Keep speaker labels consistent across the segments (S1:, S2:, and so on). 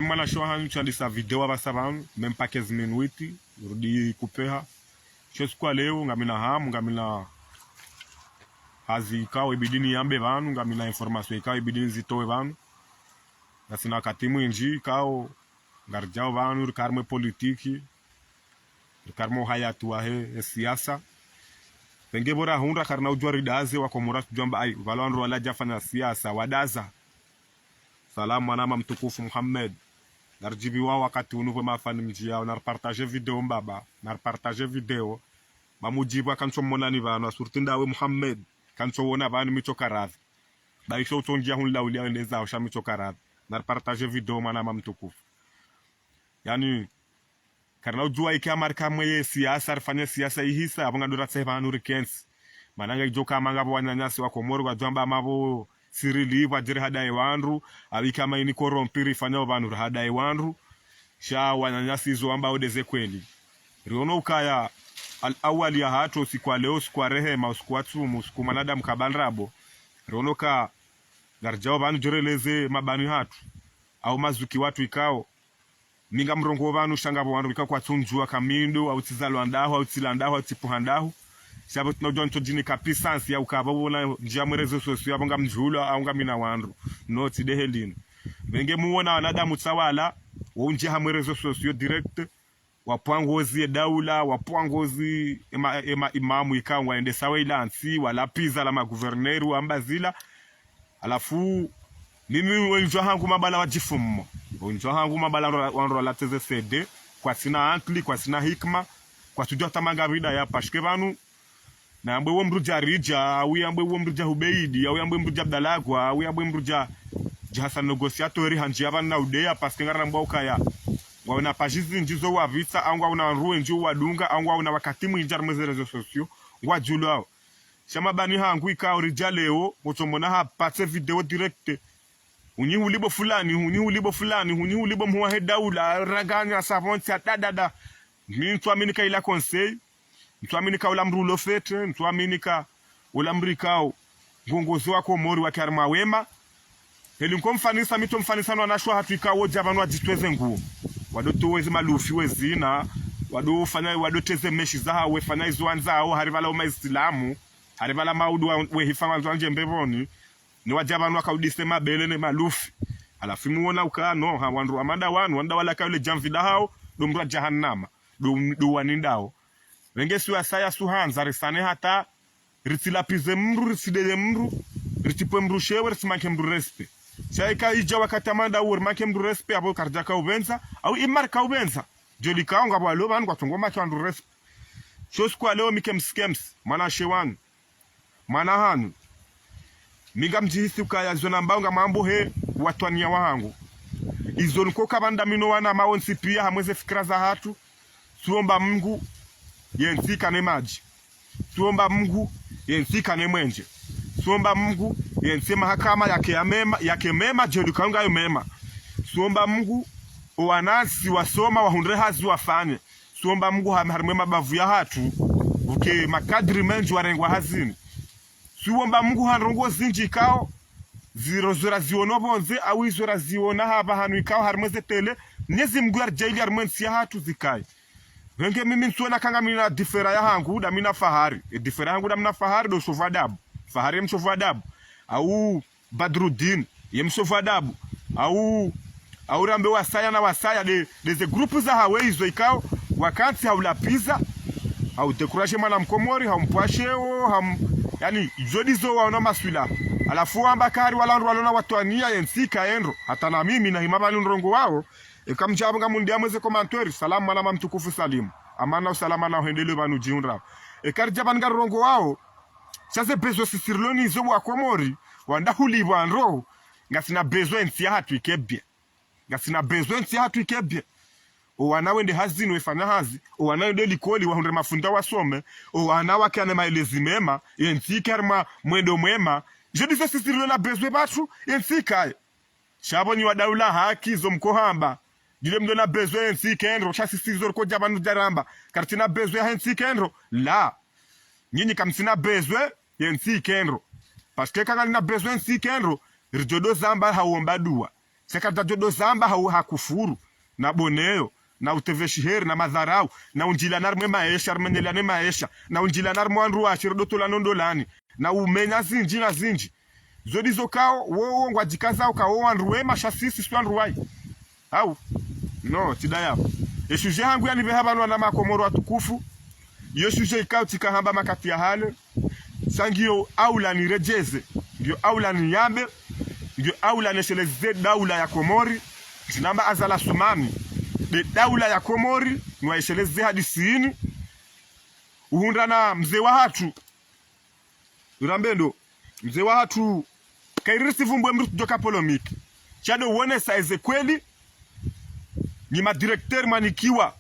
S1: mwana show hanyu chandisa video abasabanu même pas 15 minutes rudi kupeha chose kwa leo ngamina hamu ngamina hazi ikawa ibidini yambe banu ngamina information ikawa ibidini zitowe banu na sina katimu inji ikawa ngarjao banu rikarmo politiki rikarmo hayatu wahe siasa penge bora hundra karna ujwa ridaze wa Comores jomba ai valonro wala jafanya siasa wadaza salamu anama mtukufu Muhammad wudjipviwa wakati unuwe mafani mjia na partager video mbaba na partager video mamujibu kanso monani bana surtinda we Muhammad kanso wona bana michokaradhi baisho utonjia hunla ulia endeza usha michokaradhi na partager video manama mtukufu yani karna ujua iki amarka mwe siasa rifanya siasa ihisa abanga dura tseba nuri kens mananga joka manga bwanyanyasi wa Comores kwa jamba mabo sirili wajiri hadai wanru abika maini korompiri fanya abantu hadai wanru sha wanyanyasi zo amba odeze kweli riono ukaya al awali ya hato sikwa leo sikwa rehema sikwa tsumu sikwa manadamu kabanrabo riono ka garjao banu joreleze mabani hatu au mazuki watu ikao minga mrongo banu shangabo wanru ikao kwa tunjua kamindo au tizalo andaho au tilandaho au tipuhandaho sabo tunojonto jini kapisansi ya ukababona njamwe réseaux sociaux abonga mjula aunga mina wanru no tidehelino benge muona wanadamu tsawala wonje hamwe réseaux sociaux direct wapwangozi daula wapwangozi imamu ikawa waende sawa ilansi wala piza la maguverneru ambazila alafu mimi wenjwa hangu mabala wajifumo wenjwa hangu mabala wanro la TZCD kwa sina antli kwa sina hikma kwa tujua tamanga vida ya pashke banu na ambe womruja rija au ambe womruja hubeidi au ambe mruja abdalagwa au ambe mruja Hassan negociatori hanjia bana udea parce que ngara mboka ya wana pajizi njizo wa vita au wana ruwe njo wadunga au wana wakati mwinjar mwe réseaux sociaux ngwa julao shama bani hangu ika rija leo motomona ha pate video direct unyi ulibo fulani unyi ulibo mwa hedaula raganya savonti atadada mtu aminika ila conseil mtu aminika ulamrulo fete mtu aminika ulamrikao ngongozi wa Comores wa karma wema helinko mfanisa mito mfanisano anashwa hatuika woja banu ajitweze nguo wadotoweze malufi wezina wadofanya wadoteze meshi za hawe fanya izo anzao harivala umaislamu harivala maudu we hifama zanje mbepvoni ni wajabanu akaudise mabele ne malufi alafu muona ukano hawandu amada wanu wanda wala kaule jamvida hao domra jahannama do wanindao wengesi wa saya suhanza risane hata ritilapize mru risidele mru ritipwe mru shewe risimake mru respe shaika ija wakati amanda uur make mru respe abo karjaka ubenza au imarka ubenza joli kaonga bwalo banu kwatongoma kwa mru respe shos kwa leo mike mskems mana shewan mana hanu miga mjihisi ukaya zona mbaunga mambo he watwania wangu izo nko kabanda mino wana maonsi pia hamweze fikra za hatu tuomba Mungu yensika ne maji tuomba Mungu yensika ne mwenje tuomba Mungu yense mahakama yake mema jodi kaunga yo mema tuomba Mungu wanasi wasoma wahundre hazi wafanye tuomba Mungu harimwe mabavu ya hatu uke makadri menji warengwa hazini tuomba Mungu hanrongo zinji ikao zira ziono bonze au izora ziona haba hanu ikao harimweze tele nyezi Mungu arjaili harimwensi ya hatu zikai wenge mimi nsuona kanga mina difera ya hangu da mina fahari difera hangu da mina fahari do sovadabu fahari msovadabu au Badruddin yemsovadabu au rambe wasaya na wasaya de grupu za hawe izo ikao wakati haulapiza au dekuraje mwana mkomori haumpwasheo yani jodizo waona maswila alafu ambakari walona watwania yensika enro hata na mimi na himabali nrongo wao ekamjabo ngamundia mweze komantori salamu na mtukufu salimu amana usalama na uhendele banu jiunra ekarjaba ngarongo wao chaze bezo sisirloni zo wa Comores wanda hulibwa nro ngasina bezo entia hatu ikebye ngasina bezo entia hatu ikebye o wanawende hazini wefanya hazi o wanawende likoli wahundre mafunda wasome o wanawa kana maelezi mema yentika mwendo mwema je dis sisirloni na bezo batu yentika shabo ni wadaula haki zo mkohamba dile mdona bezo yensi kenro chasi sizor ko jabanu jaramba kartina bezo yensi kenro la nyinyi kamsina bezo yensi kenro parce que kanga na bezo yensi kenro rijodo zamba haomba dua sekada jodo zamba hakufuru na boneo na uteveshiheri na madharau na unjila narmwe maesha armenelane maesha na unjila narmwe anru ashirodotola nondolani na umenya zinji na zinji zodi zokao wo ngwajikaza ukawo anruwe mashasisi swa anruwai au no tidaya eshuje hangu yani behabanwa na makomoro atukufu yeshuje ikao tikahamba makati ya hale sangio aula ni rejeze ndio aula ni yambe ndio aula nesheleze daula ya Komori tinamba azala sumami de daula ya Komori niwaisheleze hadisini uhunda na mzee wa hatu urambendo mzee wa hatu kairisi vumbwe mrutu joka polomiki chado uone saize kweli ni madirekter manikiwa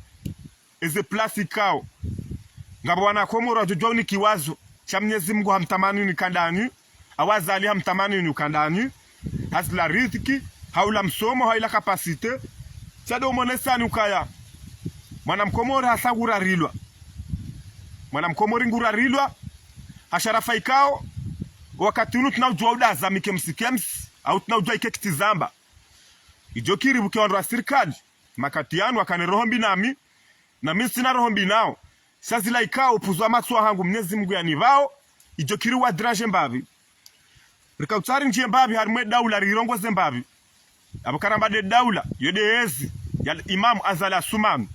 S1: eze plasi kao ngabo wana Komoro wajujwa ni kiwazo cha Mwenyezi Mungu hamtamani ni kandani awazali hamtamani ni kandani hasla riziki haula msomo haila kapasite chado monesa ni ukaya mwana Mkomori hasagura rilwa mwana Mkomori ngura rilwa hasharafa ikao wakati unu tunaujua udaza mikemsi au tunaujua ikekitizamba ijokiri buke wandu wa sirikali makati yanu wakane rohombi nami na mimi sina rohombi nao sazila ikao upuzwa matsuwa hangu Mwenyezi Mungu ya nivao ijokiri wa draje mbavi rika utari njie mbavi harimwe daula rirongo ze mbavi abukaramba de daula yode ezi ya Imam Azali asumami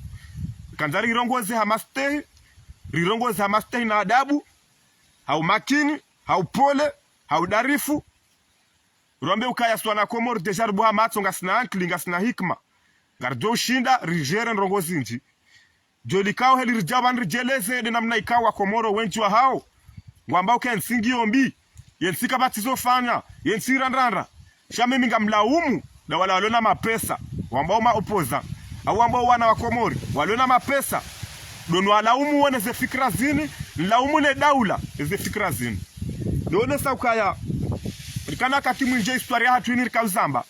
S1: kanzari rirongo ze hamastehi na adabu hau makini hau pole hau darifu urombe ukaya swana Komori dejarbu hamatso ngasina ankli ngasina hikma gardo shinda rigere nrongo zinji jolikao heli rijaban rijeleze de namna ikawa Komoro wendjiya hao ngwamba ukensingi ombi yensika batizo fanya yensira ndrandra shame minga mlaumu na wala walona mapesa wambao maopoza au wambao wana wa Komori walona mapesa dono walaumu wone ze fikra zini laumu ne daula ze fikra zini done saukaya rikana kati mwinje historia hatu ini rikauzamba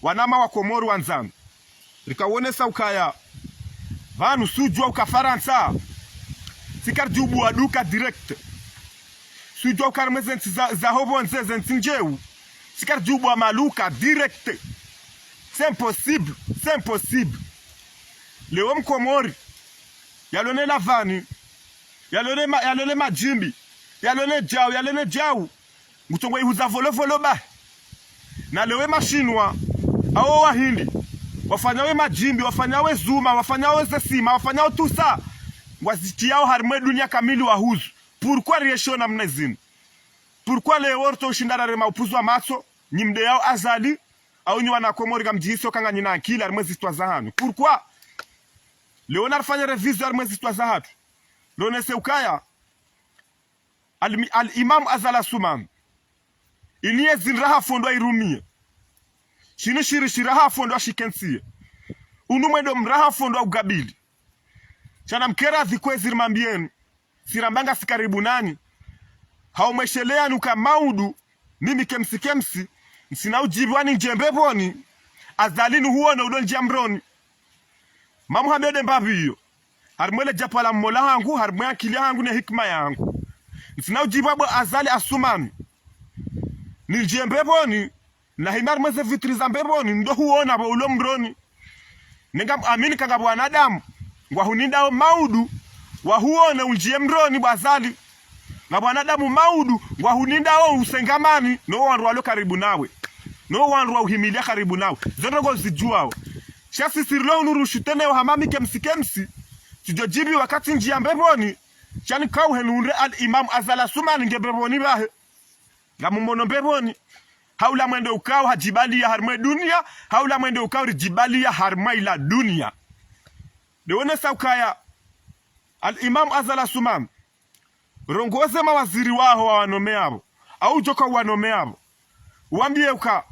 S1: wanama wa Komori wanzambi rikawone saukaya vanu sujua ukafaransa sikar jubu waduka direct sujua ukarmeze za hobo nzeze nsinjeu sikar jubu wa maluka direct c'est impossible leo Mkomori yalone lavani yalone majimbi yalone jau ngutongwa ihuza volovolo ba na lewe mashinwa ao wahindi wafanyawe majimbi wafanyawe zuma wafanyawe sesima wafanyawe tusa ngwazitiao harimwe dunia kamili wahuzu pourquoi riesho na mnezini pourquoi le orto ushindana rema upuzwa maso nyimde yao Azali au nywa na Komori kamjihiso kanga nyina akili harimwe zitwa za hanu pourquoi Leonard fanya revision harimwe zitwa za hatu lonese ukaya al-Imam Azali asumami iniye zinraha fondwa irumie shiraha fondwa shikensie unumwedo mraha fondwa ugabili chana mkera zikwezi rimambienu sirambanga sikaribu nani haumeshelea nuka maudu mimi kemsi nsina wudjipviwa mbepvoni Azali nihuwone udonjia mdroni mamuhamede mbaviyo harimwele japala mmola hangu harimwe akili hangu ne hikma yangu nsina wudjipviwa bo Azali asumami nindjiye mbepvoni na himar mweze vitriza mbepvoni ndo huona bo ulo mdroni nenga amini kanga bwanadamu ngwa huninda maudu wa huone unjie mdroni bwa Azali na bwanadamu maudu ngwa huninda usengamani no wandu walo karibu nawe no wandu wa uhimilia karibu nawe zondogo zijuao shasi sirlo unurushitene hamami kemsi sijojibi wakati njia mbepvoni chani kau henunre al-Imam Azali asumami mbepvoni bahe ngamumono mbepvoni haula mwende ukao hajibali ya harmwe dunia haula mwende ukao rijibali ya harmwe ila dunia deone saukaya al-Imam Azali asumami rongoze mawaziri waho wa wanomeabo au joka wanomeabo uambie uka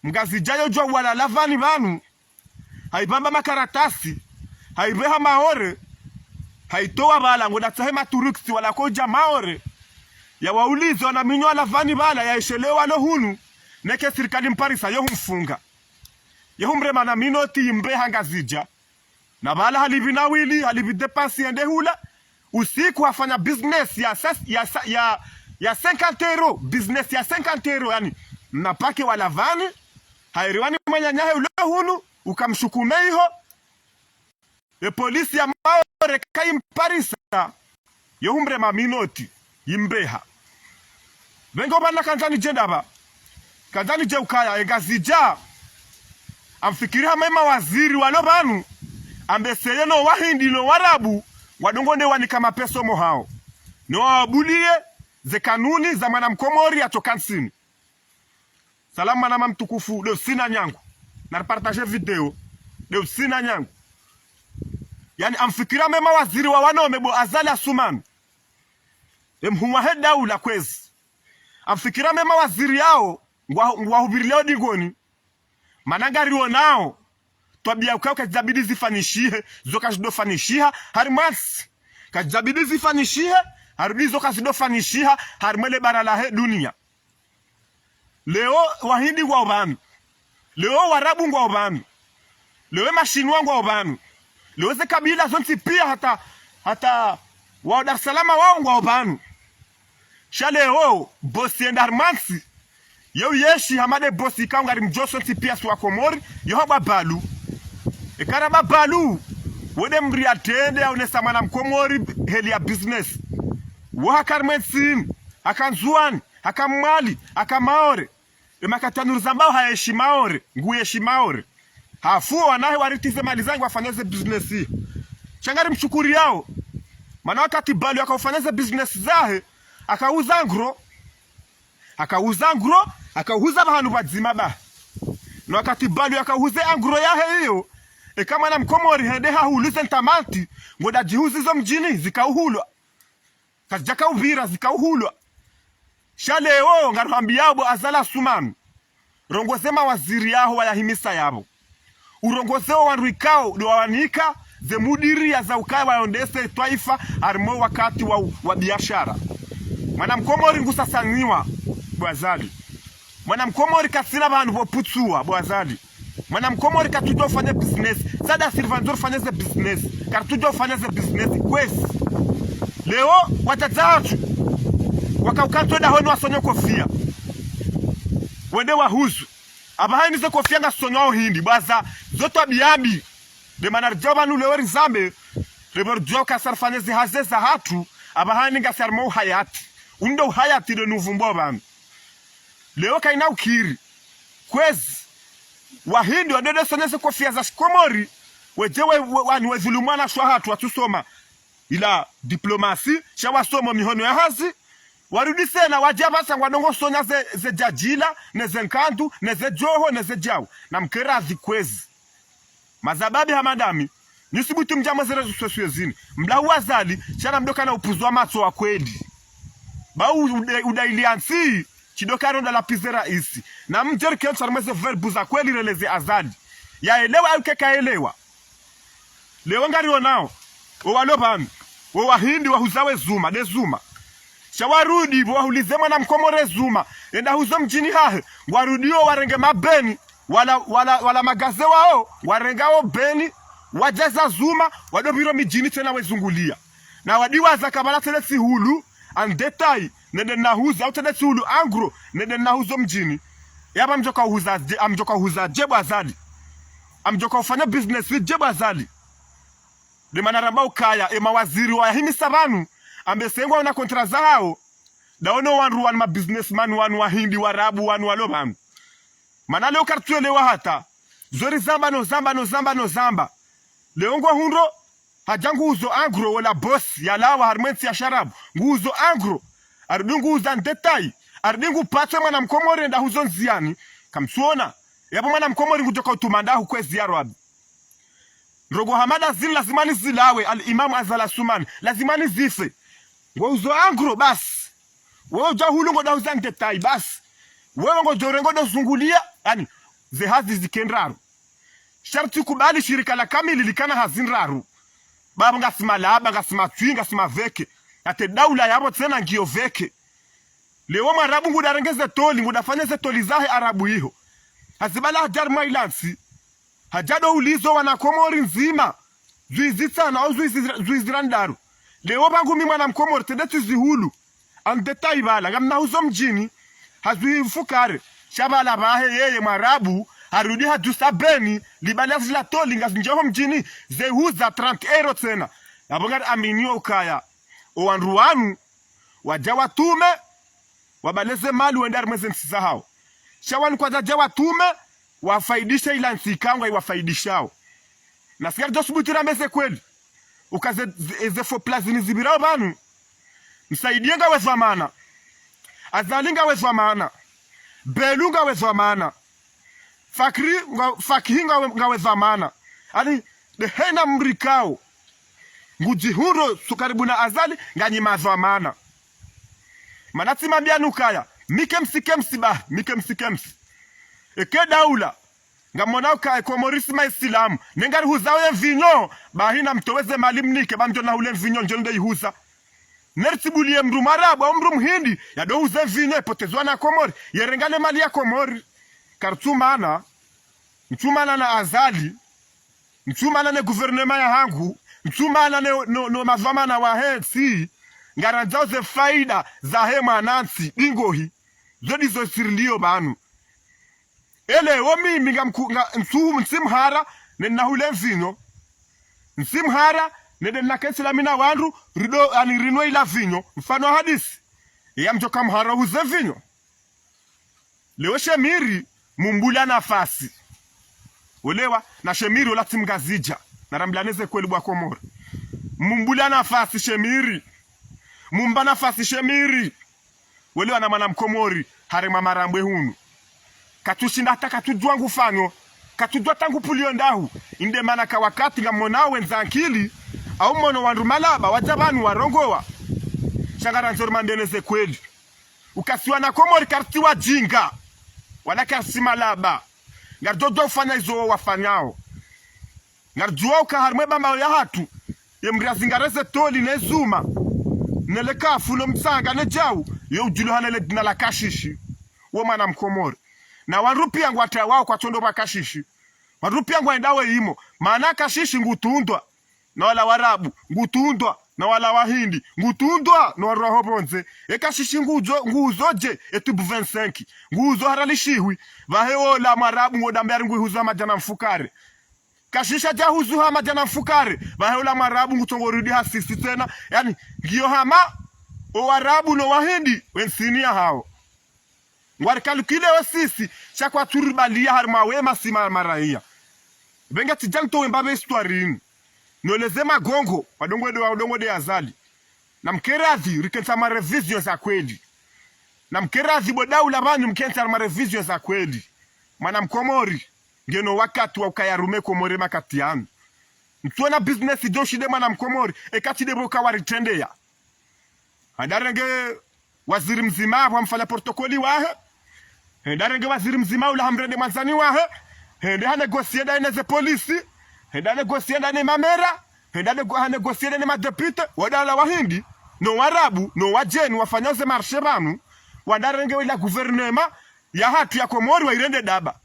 S1: mgazi jayo jwa wala lavani banu haibamba makaratasi haibeha maore haitoa bala ngoda tahema turiksi wala koja maore ya waulizo na minywa lavani bala ya ishelewa lo hunu neke sirikali mparisa yo humfunga yo humrema na minoti imbe hangazija na bala halibinawili halibidepansi ende hula usiku hafanya business ya 50 euro business ya 50 euro yani napake wala vani hairiwani manya nyahe ule hunu ukamshukume iho e polisi ya maore kaimparisa yo humbre maminoti imbeha vengo bana kanzani jendaba kanzani je ukaya egazija amfikiriha mema waziri walo banu ambeseye no wahindi no warabu wadongonde wanika mapeso mo hao no wabulie ze kanuni za mwanamkomori atoka Ntsina. Salamu mwana mtukufu leo sina nyangu na partager video leo sina nyangu. Yani amfikira mema waziri wa wanaume bo Azali Asuman emhuwa hedaula kwezi amfikira mema waziri yao ngwahubiri leo digoni manangari wonao twabia ukao kajabidi zifanishihe zoka zidofanishiha harimasi kajabidi zifanishihe harudizo kazidofanishiha harimele baralahe dunia. Leo wahindi ngwa obanu, leo warabu ngwa obanu, leo mashinwa ngwa obanu, leo ze kabila zonti pia hata wa Dar es Salaam wao ngwa obanu. Leo bosi endarmansi yo yeshi hamade bosi kaungari mjoso nti pia suwa Comores yo babalu e karaba balu wode mriatende au nesa mwana mkomori heli ya business wa karmensin akanzuani akamali akamaore e makatanuru zambao haeshi maore nguyeshi maore hafuo wanahe waritize mali zangu wafanyeze business hii changari mshukuri yao maana wakati balu akaufanyeze business zahe akauza ngro akauza bahanu bazima ba no wakati balu akauze angro yahe hiyo e kama na mkomori hende hahuluze ntamati ngoda jihuzi zo mjini zikauhulwa kajaka uvira zikauhulwa shaleo ngaruhambi yabo Azali Asuman rongozema waziri yaho wayahimisa yabo urongozeo wanruikao do wanika ze mudiri ya za ukaya waondese taifa arimo wakati wa biashara. Mwana mkomori ngusasaniwa Azali. Mwana mkomori kasina bantu boputsuwa Azali. Mwana mkomori katujo ufanye business. Sada Silvanzor ufanye ze business. Katujo ufanye ze business kwezi. Leo watatatu wakaukanto da hono wasonyo kofia. Wende wahuzu. Abahaini ze kofia nga sonyo hindi baza zoto biabi. De manarjoba nuleweri zambe. Reborjo kasarfanye ze hazeza hatu. Abahaini nga sarmo hayati. Undo hayati de nuvumbo bami. Leo kaina ukiri. Kwezi. Wahindi wadede sonese kofia za Comores. Wejewe waniwezulumana shwa hatu watusoma. Ila diplomasi. Shawa somo mihono ya hazi. Warudise na wajabasa wadongo sonya ze jajila. Neze nkandu. Neze joho. Neze jau. Na mkerazi kwezi. Mazababi hamadami. Nisibutu mjama ze réseaux sociaux zini. Mla Azali. Shana mdoka na upuzwa mato wa kwedi. Ba udailiansi chidoka ronda la pizera isi na mjeri kencho armeze verbu za kweli releze Azali ya elewa au kekaelewa leo ngari onao owalobami wahindi wahuzawe zuma de zuma shawarudi wahulizema na mkomore zuma enda huzo mjini hahe warudio warenge mabeni wala magaze wao warengao beni wajeza zuma wadobiro mijini tena wezungulia na wadiwaza kabala tele sihulu andetai nende nahuza au tena sihulu angro nende nahuzo mjini yaba mjoka uhuza jebo Azali amjoka ufanya business with jebo Azali de manaramba ukaya mawaziri wa himi sabanu ambesengwa na kontra zao daono wanru wan ma businessman wan wa hindi warabu wan walobam manale ukartuelewa hata zori zamba leongo hunro hajangu uzo angro wala boss ya lawa harmenti ya sharabu nguzo angro ardungu uzan detai ardungu patwe mwana mkomori nda huzo nziani kamsuona yabo mwana mkomori kutoka utumanda hukwezi ya rabi Rogo hamada zili lazimani zilawe al-Imam Azali Asuman lazimani zife nguzo angro basi wewe jahulu ngoda uzan detai basi wewe ngojorengo do zungulia yani ze hazi zikendraru sharti kubali shirika la kamili likana hazinraru baba ngasima laba ngasima twinga ngasima veke ate daula yabo tena ngio veke leo marabu ngudarengeze toli ngudafanya ze toli zahe arabu hiho hazibala hajar mailansi hajado ulizo wana Comores nzima zuizita na zuizirandaru leo bangu mimi mwana mkomori tedetu zihulu andetai bala ngamna uzo mjini hazuifukare shabala bahe yeye marabu harudi hadusa beni libana zila toli ngazinjoho mjini zehuza 30 euro tena abonga aminio ukaya owandu wanu waja watume wabaleze mali wenda armeze nsisa hao shawani kwa jaja watume wafaidisha ila nsikangwa iwafaidishao na sigari dosubutira meze kweli ukaze ezefo plazini zibirao banu msaidie nga wezwa maana Azali nga wezwa maana Belu nga wezwa maana Fakhi nga wezwa maana ani dehena mrikao ngujihuro sukaribu na Azali nga nyimazwa maana manati mambianu kaya mikemsi ba mikemsi eke daula nga mona ukaya Comores ma Islamu nengari huzawe vinyo bahina mtoweze malimnike bamjo na ule vinyo njonde ihuza nertibulie mru marabu au mru mhindi ya douze vinyo ipotezwa na Comores yerengane mali ya Comores kartumana mtumana na Azali mtumana na guvernema ya hangu mtumana no mazamana wa hensi ngaranjao ze faida za hema nansi ingohi zodi zo sirilio banu ele mimi msimhara nena hule vinyo msimhara nede nakesila mina wandu rido anirino ila vinyo mfano hadisi ya mjoka mhara huze vinyo leo shemiri mumbula nafasi olewa na shemiri ola timgazija na rambilaneze kweli bwa Comores mumbula nafasi shemiri mumba nafasi shemiri olewa na mwana mkomori harema marambwe hunu katushinda hata katujua ngufanyo katujua tangu pulio ndahu inde mana ka wakati nga monao wenzankili au mono wandu malaba wajabanu warongowa shangara nzori mandeneze kweli ukasiwa na Comores kartiwa jinga wala kasi malaba ngardodo ufanya izo wafanyao ngarjua ukaharmwe bamba ya hatu yemriazingareze toli nezuma neleka fulo msanga nejau yo ujulohana le dina la kashishi wo mana mkomori na warupi yangu atawao kwa chondo ba kashishi warupi yangu endawe imo maana kashishi ngutundwa na wala warabu ngutundwa na wala wahindi ngutundwa na waroho bonze ekashishi nguzoje etubu 25 nguzo haralishiwi vaheo la marabu ngodambari nguhuza majana mfukare kashisha jahuzu hama jana mfukare vaheo la marabu ngutongorudi hasisi tena yani ngiyo hama o warabu no wahindi wensinia hao ngwarikalukile wasisi shakwa turibalia harma wema sima maraia benga tijanto wembabe histoirini nolezema gongo wadongo de Azali na mkerazi rikensa marevision za kweli na mkerazi bodaula banyu mkensa marevision za kweli mwana mkomori ngeno wakati wa ukayarume Comores makati yanu mtuona business joshide mwana mkomori ekati de boka waritendea hadarenge waziri mzima wa mfala protokoli wahe hadarenge waziri mzima ula hamrende manzani wahe hende negosie da ineze polisi henda negosie da ne mamera henda negosie da ne madepute wadala wahindi no warabu no wajeni wafanyaze marshe banu wadarenge wila guvernema ya hatu ya Comores wairende daba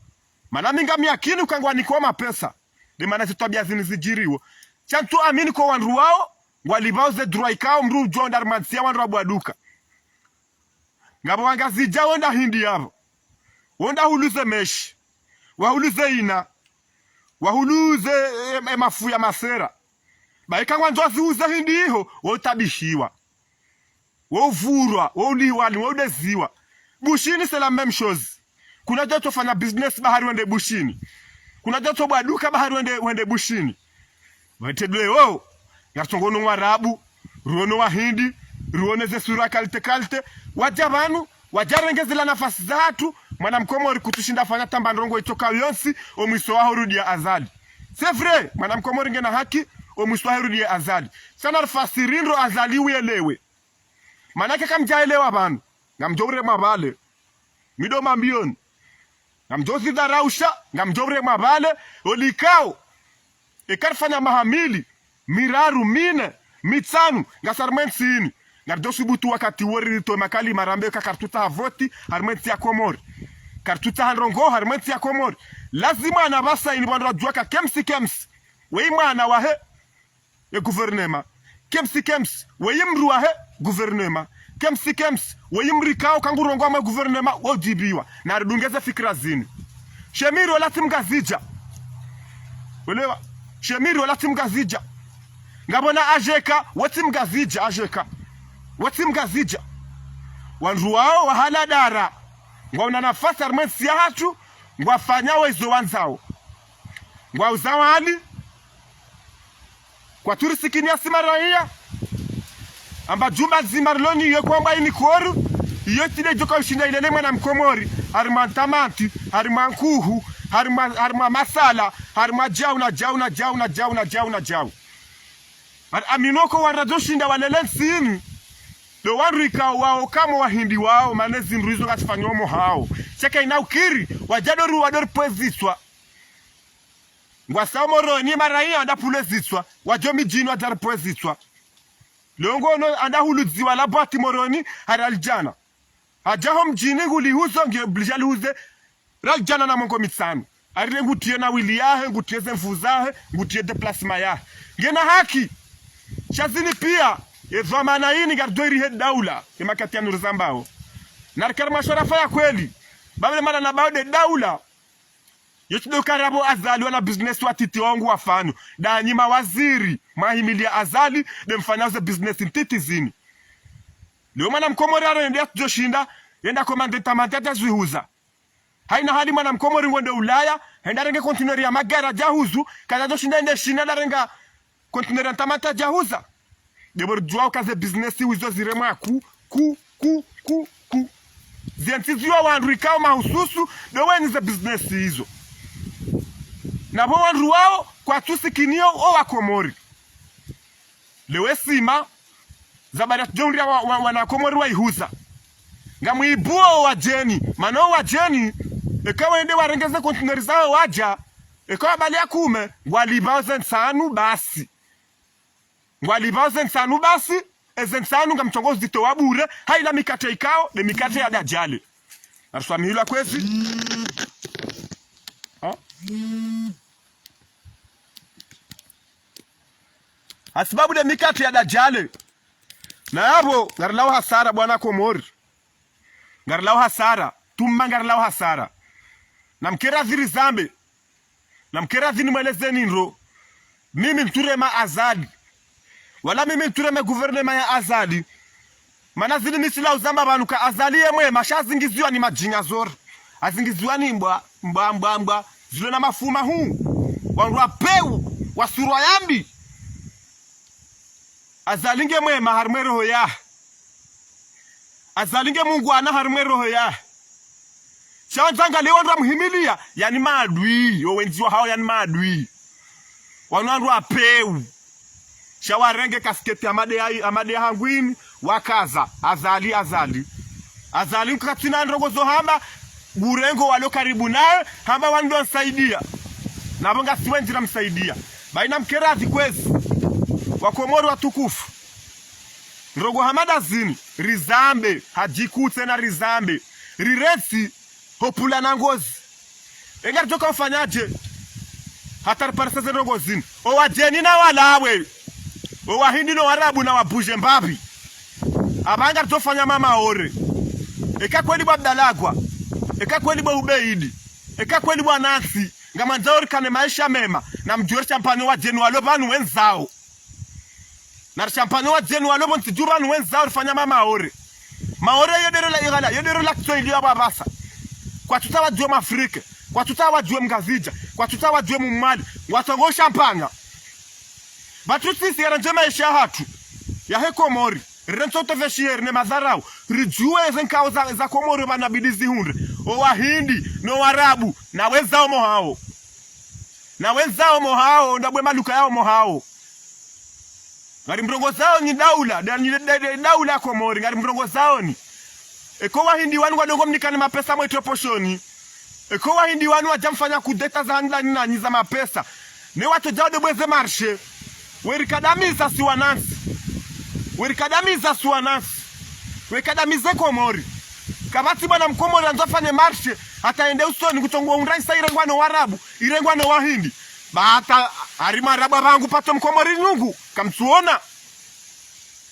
S1: mana minga miakini ukangwa nikoma pesa de mana zitabia zinizijiriwo chantu amini kwa wanru wao walibauze droikao mru jondar mansia wanru abuaduka ngabo wangazija wenda hindi yabo wenda huluze meshi wahuluze ina wahuluze mafu ya masera baika ngwanzozi uze hindi iho wotabishiwa wovurwa woliwani wodeziwa bushini c'est la même chose kuna joto fanya business bahari wende bushini kuna joto bwaduka bahari wende bushini watedwe wao ngatongono warabu ruono wahindi ruone ze sura kalte wajabanu wajarengezela nafasi za hatu mwana mkomori kutushinda fanya tamba ndongo itoka yonsi omwiso wa rudi ya Azali c'est vrai mwana mkomori ngena haki omwiso wa rudi ya Azali sana rafasirindo Azali uelewe manake kamjaelewa banu ngamjore mabale mido mambioni ngamjozi darausha ngamjore mabale olikao ekarfanya mahamili miraru mine mitsanu ngasarmensini ngardosubutu wakati wori to makali marambe ka kartuta havoti harmenti ya Comores kartuta hanrongo harmenti ya Comores lazima anabasa inibandwa juaka kemsi wei mwana wahe e guvernema kemsi wei mru wahe guvernema kemsi wei mrikao kangurongo ma guvernema wudjipviwa na rudungeze fikra zini Shemiri wala timgazija. Welewa? Shemiri wala timgazija. Ngabona ajeka watimgazija ajeka. Watimgazija. Wanru wao wahala dara. Ngwauna nafasi armensi ya hatu. Ngwafanya wezo wanzao. Ngwauzawali. Kwa turisikini ya simaraia. Amba juma zimarloni iyo kwamba ini koru. Iyo tide joka ushinda ilele mwana mkomori. Harima ntamanti, harima nkuhu, harima masala, harima jau. Aminoko waradoshinda walele nsini. Do wanrika wao kama wahindi wao manezi mruizo katifanyomo hao. Cheka inaukiri, wajadoru wadori poziswa. Ngwasa moroni maraia andapule ziswa. Wajomi jini wadari poziswa. Leongo no andahuludziwa labati moroni haraljana. Ajaho mjini ngulihuzo ngeblijali huze raljana na mongo mitsano. Arire ngutie na wili yahe, ngutie zenfuzahe, ngutie deplasma yahe. Ngena haki. Shazini pia, ezo mana hini gardori he daula. Kema katia nurizambao. Narikari masharafa ya kweli. Babele mana nabao de daula. Yochido karabo Azali wana business watiti wangu wafano. Da nyima waziri, mahimilia Azali, demfanyaze business intiti zini. Leo mwana mkomori arende joshinda, yenda komande tamantata zwihuza. Haina hali mwana mkomori ngwende Ulaya, henda renge kontineri ya magara jahuzu, kaza joshinda ende shina na renga kontineri ya tamanta jahuza. Debor juao kaze businessi wizo zirema ku. Ziantiziwa wanrikao mahususu, deweni ze businessi hizo. Na bo wanruwao kwa tusikinio o wakomori. Lewe sima, zabada tujonri ya wanakomori wa ihuza. Ngamu ibuo wajeni. Mano wajeni. Ekawa ende warengeze kontineri zao waja. Ekawa bali ya kume. Walibao zensanu basi. Walibao zensanu basi. Zensanu nga mchongozi dito wabure. Haina mikate ikao. De mikate ya dajale. Naruswami hila kwezi. Asibabu de mikate ya dajale. Na yabo, ngarilau hasara bwana Komori. Ngarilau hasara. Tumma ngarilau hasara. Na mkera ziri zambe. Na mkera zini mweleze niro. Mimi mturema Azali. Wala mimi mturema guvernema ya Azali. Mana zini misila uzamba banuka Azali ye mwe. Masha zingiziwa ni majinga zor. Azingiziwa ni mbwa. Zilo na mafuma huu. Wanruwa peu. Wasurwa yambi. Azalinge mwema harumwe roho ya. Azalinge Mungu ana harumwe roho ya. Chanzanga leo ndo muhimilia yani maadui yo wendjiya hao yani maadui. Wanwandu apeu. Shawarenge kasketi amade hangwini wakaza Azali. Azali mkatina ndogozo hamba burengo walo karibu naye hamba wando nsaidia. Nabonga siwenjira msaidia. Baina mkerazi kwezi. Wakomori watukufu. Nrogo hamada zini. Rizambe. Hajikute na rizambe. Riresi. Hopula na ngozi. Engari toka ufanyaje. Hatari pariseze nrogo zini. Owajeni na walawe. Owahindi no warabu na wabuje mbabi. Abangari tofanya mama ore. Eka kweli bwa Abdalagwa. Eka kweli bwa Ubeidi. Eka kweli bwa Nansi. Ngama nzaori kane maisha mema. Na mjuwe champani wajeni walobanu wenzao. Na champani wajeni walobanu tijubanu wenzao rifanya mama ore. Maore yodero la igala. Yodero la kiswahili wa babasa. Kwa tuta wajue mafrike. Kwa tuta wajue mgazija. Kwa tuta wajue mumali. Watongo champanya. Batuti siyara njema isha hatu. Ya he Komori. Rensote veshieri ne madharau. Rijue zenkao za Komori wanabidizi hunre. O wahindi no warabu. Na wenzao mohao. Na wenzao mohao. Ndabwe maluka yao mohao. Ngari mrongo zao ni daula. Daula Komori. Ngari mrongo zao ni. Eko wahindi wanu wadongo mnikani mapesa mwetwe poshoni. Eko wahindi wanu wajamfanya kudeta za handla nina nyiza mapesa. Ne watu jaude bweze marshe. Werikadamiza siwanansi. Werikadamiza siwanansi. Werikadamize Komori. Kabati bwana Mkomori anzafanye marshe. Hata ende usoni kutongua unraisa irengwano warabu. Irengwano wahindi. Bahata harima arabu abangu pato Mkomori nyungu. Kamsuona.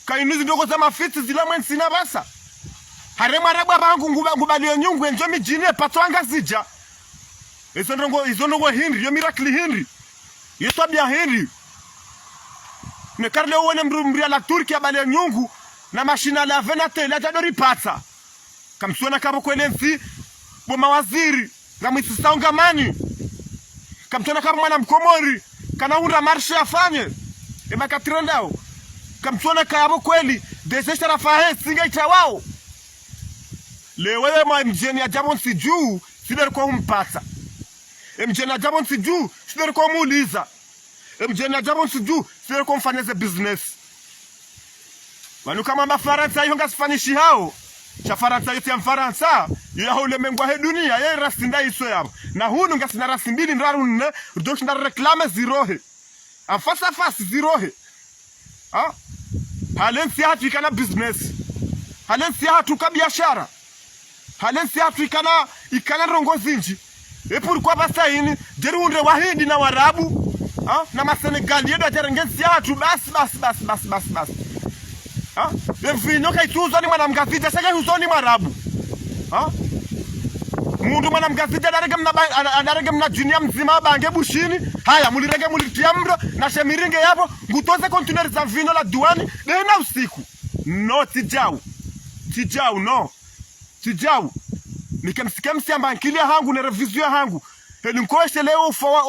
S1: Kainuzi ndogo za mafiti zilamwe Ntsina basa. Harema arabu abangu ngubalio nyungu enjomi jine pato anga zija. Izonongo Henry, yo miracle Henry. Yeso bia Henry. Ne karle uone mrumbria la Turkia bale nyungu na mashina la venate la jadori pata. Kamsuona kabo kwelensi bo mawaziri ngamwisi saungamani. Kamsuona kabo mwana mkomori kana unda marshe afanye. Ema katirondao. Kamsuona kabo kweli desesha rafahe singa itawao. Lewewe mwa mjeni ya jabon si juu sideri kwa umpata. Mjeni ya jabon si juu sideri kwa muuliza. Mjeni ya jabon si juu sideri kwa mfaneze business. Wanu kama mafaransa yonga sifanishi hao. Cha Faransa yote ya Mfaransa ya hule mengwa he dunia ya rasinda iso yabo. Na hunu nga sina rasimbili nraru nne udoshi na reklame zirohe. Afasa fasi zirohe. Halensi hatu ikana business. Halensi hatu ka biashara. Halensi hatu ikana rongo zinji. Pourquoi basa ini jeru unre wahindi na warabu na masenegali yedo ajarengensi hatu basi. Mvinyo kaituzo ni mwanamgazija saka huzoni mwarabu. Mundu mwanamgazija adarege mna junior mzima bange bushini. Haya mulirege mulitia mro na shemiringe yapo ngutoze kontineri za mvinyo la duani dena usiku. No tijau no. Tijau nikemsikemsi amba nkilia hangu na revizio hangu. Heli mkoeshe leo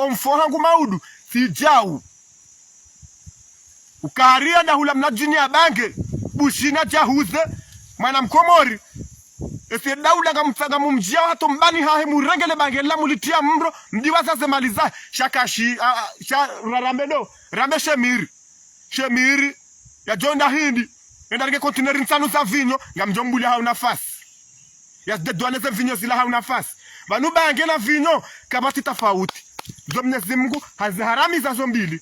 S1: umfo hangu maudu. Tijau ukaharia na hula mna junior bange bushina jahuze mwana mkomori ese daula ngamtsaga mumjia hato mbani hahe murengele bangela mulitia mro mdiwaza zemaliza shakashi rambe shemiri ya jonda hindi enda rike kontineri nsanu za vinyo ngamjombuli hau nafasi ya dedwane ze vinyo zila hau nafasi vanu bangela vinyo kabati tofauti Mwenyezi Mungu haziharamiza zombili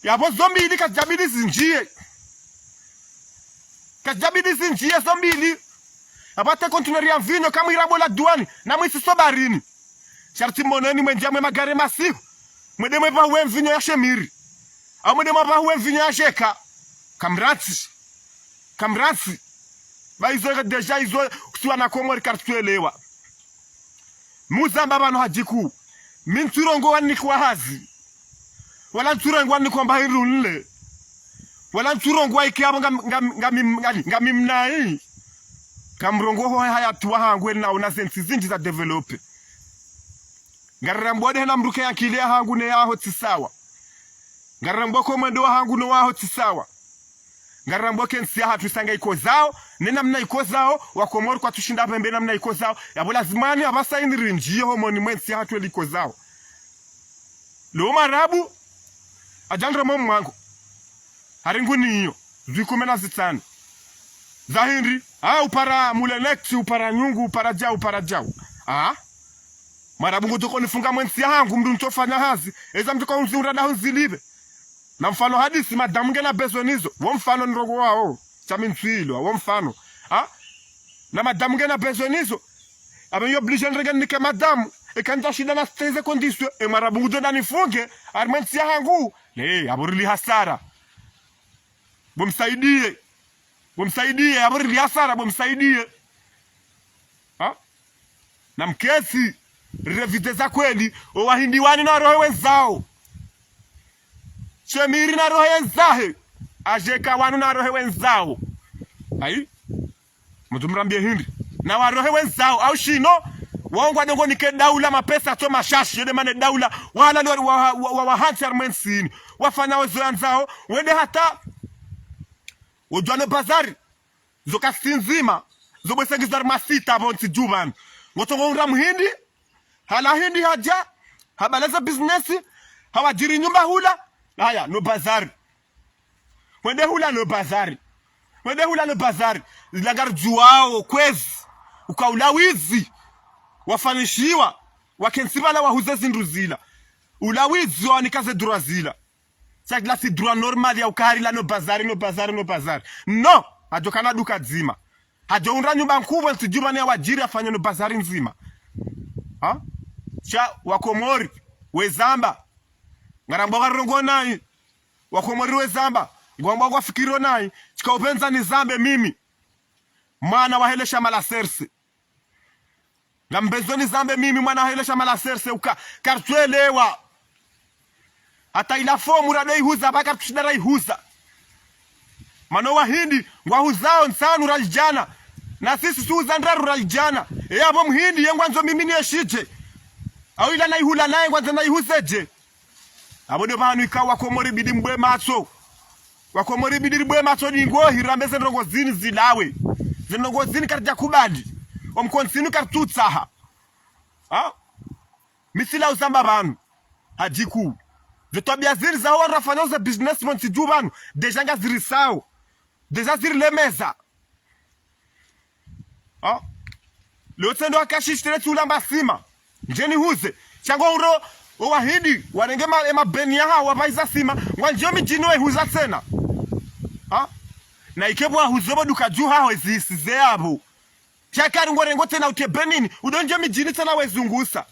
S1: yabo zombili kajabidi zinjiye zombili abate kontineri ya vinyo kama irabo la duani na mwisi sobarini sharti moneni mwendia mwe magare masiku mwede pa uwe vinyo ya shemiri au mwede pa uwe vinyo ya sheka kamrati ba izo deja izo kusiwa na Comores kartuelewa muzamba bano hajiku minturongo wani kwa hazi wala nturongo wani kwa mbahiru nle wala nturongo wa ikiabo ngamimnai kamrongo ho haya tuwa hangu na una sensi zinji za develope ngarambo de na mruke yakile hangu ne yaho tisawa ngarambo ko mwendo hangu no waho tisawa ngarambo kensi ya hatu sanga iko zao nena mna iko zao wa Comores kwa tushinda pembe na mna iko zao yabo lazimani abasa ini njiye ho monument ya hatu liko zao lo marabu ajandra mwangu haringuni hiyo zikumena zitani zahindi upara mulelekti upara nyungu upara jau marabu ngotoko nifunga mwensi yangu mndu ntofanya hazi eza mtoko unzura da unzilibe na mfano hadisi madamu ngena bezonizo wo mfano nrogo wao chami ntsilo wo mfano na madamu ngena bezonizo abenyo oblige nrege nike madamu ekanja shida na steze kondiswe marabu ngotoda nifunge armensi yangu aburili hasara Bomsaidie aburi hasara bomsaidie. Na mkesi revite za kweli owahindiwani na roho wenzao. Shemiri na roho wenzahe ajeka wanu na roho wenzao. Mtumrambie hindi na wa roho wenzao au shino wangu adongo nike daula mapesa to mashashi yede mane daula wala wa hanti armensini wafanya wezo nzao wende hata Ujwane bazari zoka sinzima zobesegizar masita bonti juman ngotongo unram hindi hala hindi haja habaleza business hawajiri nyumba hula haya no bazari wende hula no bazari zilagar juao kwezi ukaulawizi wafanishiwa wakensibala wahuze nduzila ulawizi wanikaze durazila Sagla si droit normal ya ukari la no bazari. No, hajo kana duka zima. Hajo unra nyumba nkubwa nsijuma ni wajiri afanya no bazari nzima. Cha wa Comores wezamba. Ngarambo garongo nai. Wa Comores wezamba. Ngomba kwa fikiro nai. Chika upenza ni zambe mimi. Mana wahelesha mala serse. na mbezoni zambe mimi mwana hele shama la serse uka kartuelewa hata ila fomu radai huza baka tushidara ihuza mano wahindi ngwahuzao nsanu ralijana na sisi suuza ndaru ralijana abo mhindi yengwanzo mimi nieshije au ila naihula naye ngwanzo naihuzeje abo ndio banu ikawa Komori bidi mbwe macho wakomori bidi mbwe macho ningo hirambeze ndongo zini zilawe zinongo zini karja kubadi omkonsinu kartutsaha misila usamba banu hajiku vitobia ziri za wana rafanya uza businessman siju banu deja nga ziri sao deja ziri lemeza leo tendo akashishtere tulamba sima njeni huze chango uro wahidi warenge ma beni ya hawa baiza sima wanjomi jinwe huza tena na ikebwa huzobo dukaju hawa zisize abo chakari ngorengo tena utebenini udonje mijini tena wezungusa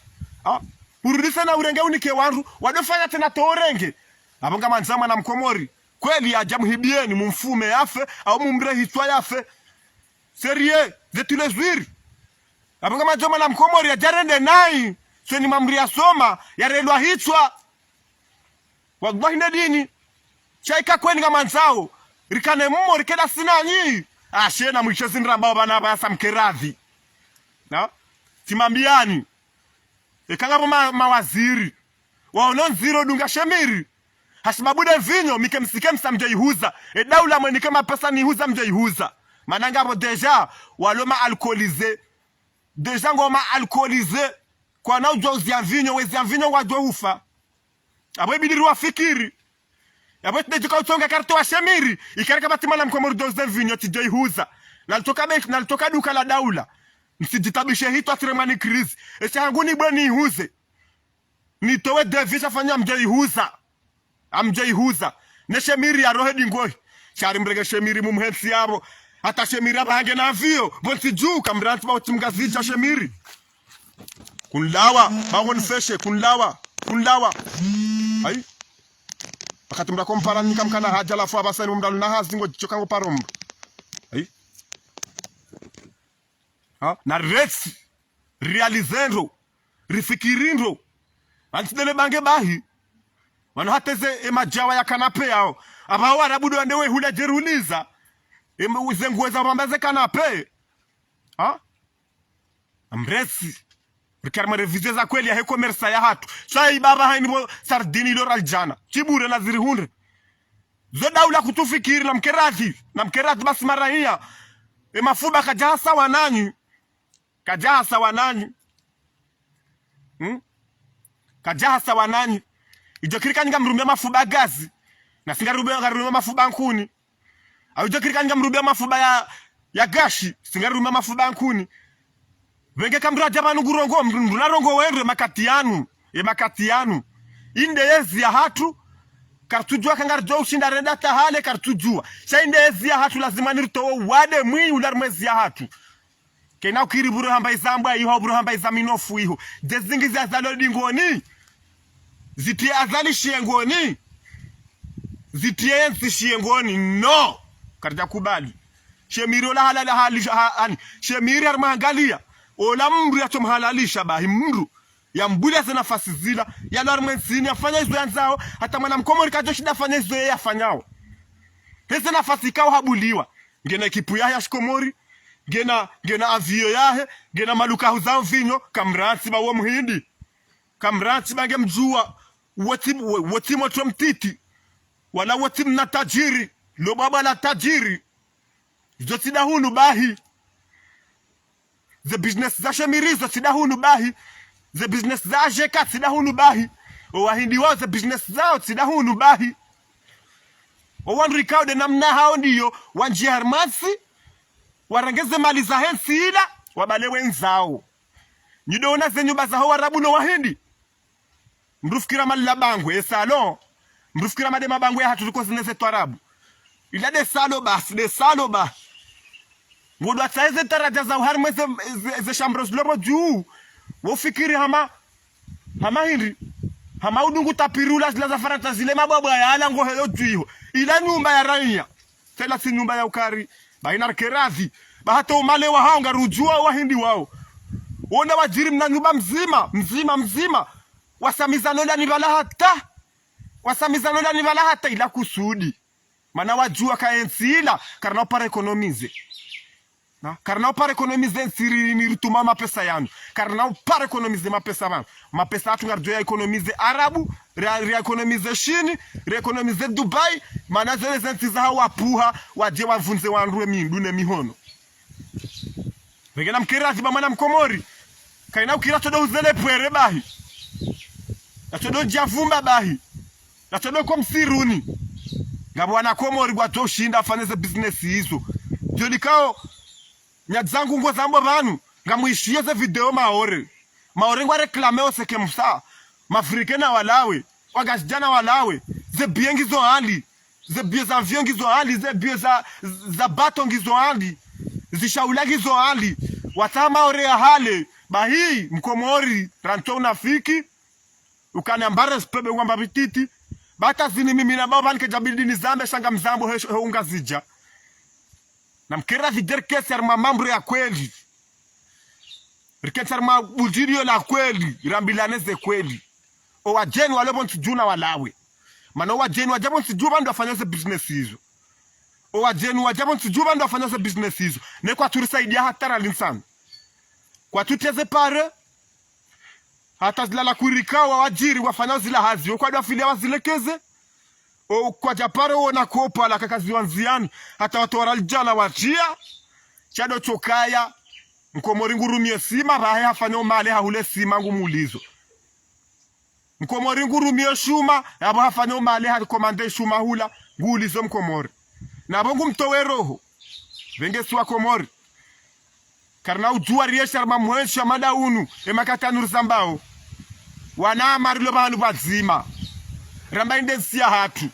S1: urudisa na urenge unike wanru wadofanya tena toorenge abonga manzama na Mkomori kweli ajamuhibieni mumfume yafe au mumbre hitwa yafe serie zetu lezwiri abonga manzama na Mkomori ajarende nai sweni mamri ya soma yarelwa hitwa wallahi ndini chaika kweli kama nzao rikane mmo rikeda sinanyi ashena mwishozi nrambao bana basa mkeradhi timambiani ekangabo mawaziri waonon zero dunga shemiri hasibabude vinyo mike msike msamje ihuza daula mweni kama pesa ni huza mje ihuza manangabo deja waloma alcoolize deja ngoma alcoolize kwa na ujozi ya vinyo wezi ya vinyo wajwe ufa abo ibidiri wafikiri abo tejika utonga karto wa shemiri ikareka batimana Mkomori doze vinyo tije ihuza nalitoka duka la daula msijitabishe hito atiremani krizi esha hanguni bweni ihuze nitowe devisha fanya amje ihuza ne shemiri ya rohe dingoi shari mrege shemiri mumhetsi yabo hata shemiri abahange na vio bonti juu kamranti ba utimgazicha shemiri kunlawa bangon feshe kunlawa ai wakati mda kompara nikamkana haja la fwa basani mdalu na hazingo chokango paromba ai na resi realizendo rifikirindo antidele bange bahi wano hateze emajawa ya kanape yao abaho warabudu wandewe hula jeruliza uzenguweza mambaze kanape amresi rikarma revizio za kweli ya he komersa ya hatu sai baba hainibo sardini lora aljana chibure na zirihunre zo daula kutufikiri na mkerati basi marahia mafuba kajasa wananyi kajasa wananyi ijokirika nga mrumbe mafuba gazi na singa rumbe mafuba nkuni au ijokirika nga mrumbe mafuba ya gashi singa rumbe mafuba nkuni wenge kamra jabanu gurongo mrunarongo wendre makatianu inde yezi ya hatu kartujua kangarjo ushinda renda tahale kartujua sha inde yezi ya hatu lazima nirtowo wade mwi ularmezi ya hatu kena ukiri buru hamba izambwa iho buru hamba izaminofu iho dezingi za Azali dingoni zitie Azali shiengoni zitie yensi shiengoni no karja kubali shemiri ola halala hali shemiri harmangalia ola mru ya tomhalalisha bahi mru ya mbuli za nafasi zila ya larmensini afanya hizo yanzao hata mwana Mkomori kajo shida afanya hizo yeye afanyao hizo nafasi kao habuliwa ngena ekipu ya Komori ngena avio yahe ngena maluka huzao vinyo kamransi ba uo mhindi kamransi bange mjua wati moto mtiti wala wati mna tajiri lo baba la tajiri zotida hunu bahi the business za shemirizo sida hunu bahi the business za ajeka sida hunu bahi wahindi wao the business zao sida hunu bahi wanrikao de namna hao ndiyo wanjia harmasi warangeze mali za hensi ila wabale wenzao nyidoona zenyumba za warabu no wahindi mrufikira mali la bangwe esalo mrufikira madema bangwe hatu tuko zineze twarabu ila de salo ba ngodo ataize taraja za uharme ze shambros lobo juu wofikiri hama hindi hama udungu tapirula zila za farata zile mababa ya ala ngo helo juu ila nyumba ya raia tela si nyumba ya ukari baina keradhi bahata umale wa hao ngarujua wahindi wao Ona wajiri mna nyumba mzima. Wasamizano ndani wala hata ila kusudi. Mana wajua kaensila karna para ekonomize. Na karna para ekonomize nsiri ni rituma mapesa yanu. Karna para ekonomize mapesa yanu. Mapesa atu ngarjo ya ekonomize Arabu, re ekonomize Shini, re ekonomize Dubai, mana zele zensiza hawa puha waje wavunze wanruwe mindune mihono. Vengena mkirazi ba mana mkomori. Kaina ukira todo uzele pwere bahi. Na todo javumba bahi. Na todo kwa msiruni. Ngabo wana Komori kwa toshinda afaneze business hizo. Jolikao nyadzangu ngo zambo banu ngamuishie ze video maore ngwa reklame oseke musa mafrikena walawe wagajana walawe ze biengi zo hali ze bie za viongi zo hali ze bie za batongi zo hali zishaulagi zo hali watama ore ya hale bahi Mkomori ranto unafiki ukaniambara spebe ngamba bititi bata zini mimi na baba nikajabidi nizambe shanga mzambo unga zija na mkera vider kesi arma mambo ya kweli riketi arma bujirio la kweli rambilaneze kweli o wajeni walebo ntijuna walawe mana wajeni wajabo ntijua ndo afanyose business hizo o wajeni wajabo ntijua ndo afanyose business hizo ne kwa turisaidia hatara linsan kwa tuteze pare hata zilala kuirikawa wajiri wafanya zila hazi kwa dofilia wazilekeze o kwa japare wona kopa la kakazi wanziani hata watu waraljana wajia chado chokaya Mkomori ngurumie sima bahe hafanya male hahule sima ngumulizo Mkomori ngurumie shuma yabo hafanya male hakomande shuma hula ngulizo Mkomori na bongu mtowe roho venge suwa Komori karna ujua riesha mamwensha madaunu emakata nurzambao wana marilo bahanu bazima ramba indensia hatu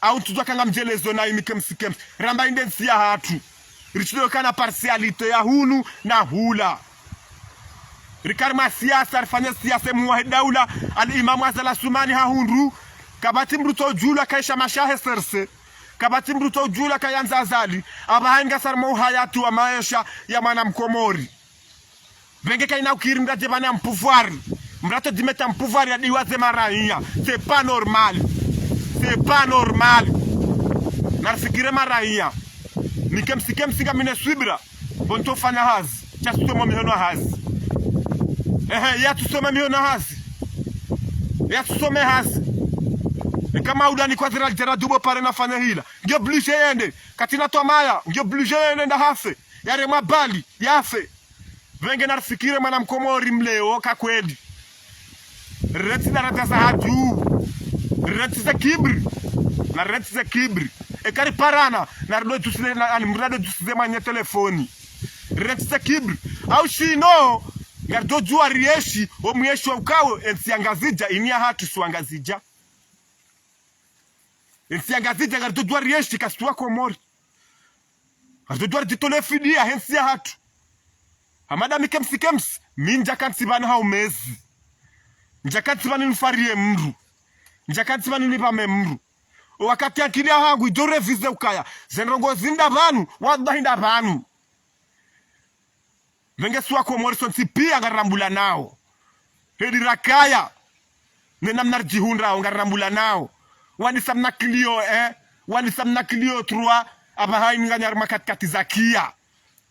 S1: au tujua kanga mjelezo na imikemsikem ramba indensia hatu richido kana partialite ya hunu na hula rikarma siasa rifanya siasa muwahidaula al-imamu Azali sumani hahundu kabati mruto jula kaisha mashahe serse kabati mruto jula kayanza Azali abahenga sarmo hayatu wa maisha ya mwana Mkomori venge kaina ukiri mraje bana mpouvoir mrato dimeta mpouvoir ya diwaze maraia c'est pas normal narafikire maraia nikemsiga mine swibra bonto fanya hazi cha tusoma mihono hazi ya tusome mihono hazi ya tusome hazi kama udani kwa zira jera dubo pare na fanya hila ndio oblige yende katina tomaya ndio oblige yende nda hafe yare mabali yafe venge narafikire mwana Mkomori mleo kakweli reti na rata za hatu reti za kibri na reti za kibri ekari parana na rado tusile na alimrado tusize manya telefoni reti za kibri au shino gardo jua rieshi o myeshi wa ukawe ensiangazija inia hatu suangazija ensiangazija gardo jua rieshi kastua Komori gardo jua ditole fidia hensia hatu hamada mikemsi minja kansibana haumezi njakatsibani nifarie mru njakatsibani nipame mru wakati akilia hangu idore vize ukaya zenrongo zinda banu wadahinda banu venge suwa Komori sonsi pia ngarambula nao hedi rakaya nena mnarjihunra ngarambula nao wani samna kilio trua abahayi nganyar makatkati zakia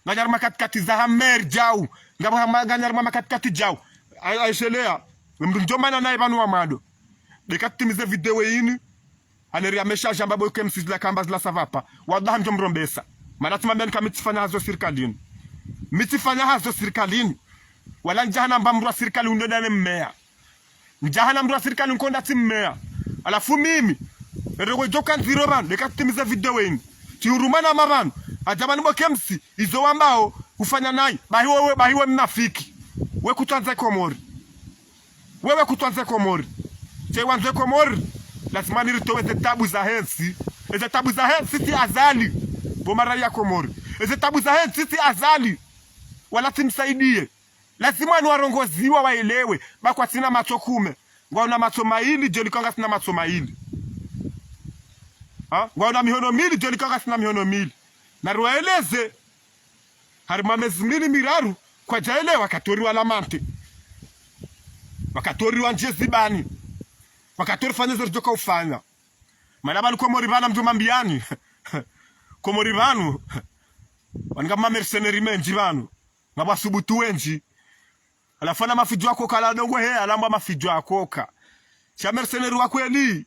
S1: nganyar makatkati za hamer jau nganyar makatkati jau aishelea mndumjomana naye banu amado dekatimize video yini aneria message ambabo kemsizla kamba zla savapa wallahi mjomrombesa manatuma mbeni kamitifanya hazo serikalini mitifanya hazo serikalini wala njahana mbamrwa serikali undodane mmea njahana mbamrwa serikali nkonda timmea alafu mimi erewe joka nziro banu dekatimize video yini tiurumana mabanu ajabani bo kemsi izo ambao ufanya naye bahiwe mnafiki we kutanza Komori wewe kutanza Komori chewanze Komori lazima niritowe tabu za hensi tabu za hensi ti Azali bomara ya Komori tabu za hensi ti Azali wala timsaidie lazima ni warongoziwa waelewe bakwa sina macho kume ngwaona macho maili jolikanga sina macho maili ngwaona mihono mili jolikanga sina mihono mili na ruwaeleze harima mezi mili miraru kwa jaele wakatori wa lamante wakatori wa njezibani wakatori fanya zotoka ufanya mana bali Comores bana mtu mambiani Comores banu wanga mercenary menji banu ngabasubutu wenji alafana mafijo yako kala dongo he alamba mafijo yako ka cha mercenary wa kweli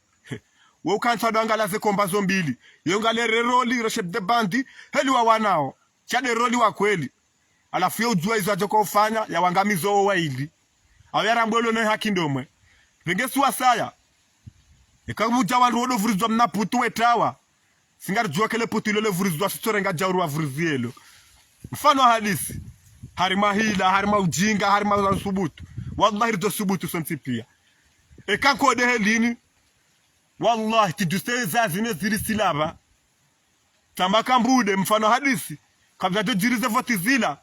S1: we ukanta danga ze komba zombili yongale reroli chef de bandi heli wa wanao cha de roli wa kweli alafu ujua hizo ajoko ufanya ya wangamizo waili awera mbolo ne haki ndomwe vengesu asaya ekabuja wandu wodo vurizwa mnaputu wetawa singari jua kele putu lele vurizwa sitorenga jauru wa vurizielo mfano hadisi harima hila harima ujinga harima subutu wallahi rido subutu sontipia ekanko de helini wallahi tiduse zazine ziri silaba tambaka mbude mfano hadisi kabla jo jirize voti zila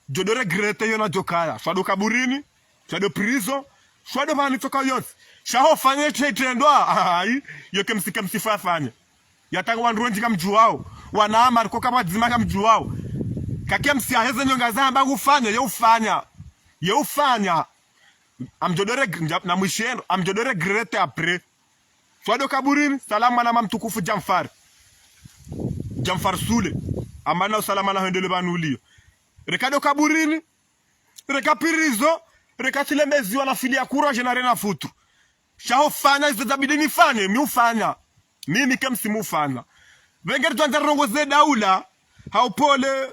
S1: jodo regrete yona jokaya shado kaburini shado prison shado mani toka yonsi shaho fanye tendwa ai yoke msifa fanye yatanga wanronji kamjuwao wanaama alikuwa kama dzima kamjuwao kakia msiaheze nyonga zamba ufanya ye ufanya amjodore na mwishendo amjodore grete apre shado kaburini salama na mtukufu Jamfar Sule amana usalama na hendele banulio rekado kaburini rekapirizo rekatile mezi wala fili ya courage na rena futu shaho fanya hizo zabidi nifanye mi ufanya mimi kemsi mufanya vengeri tuanza rongoze daula haupole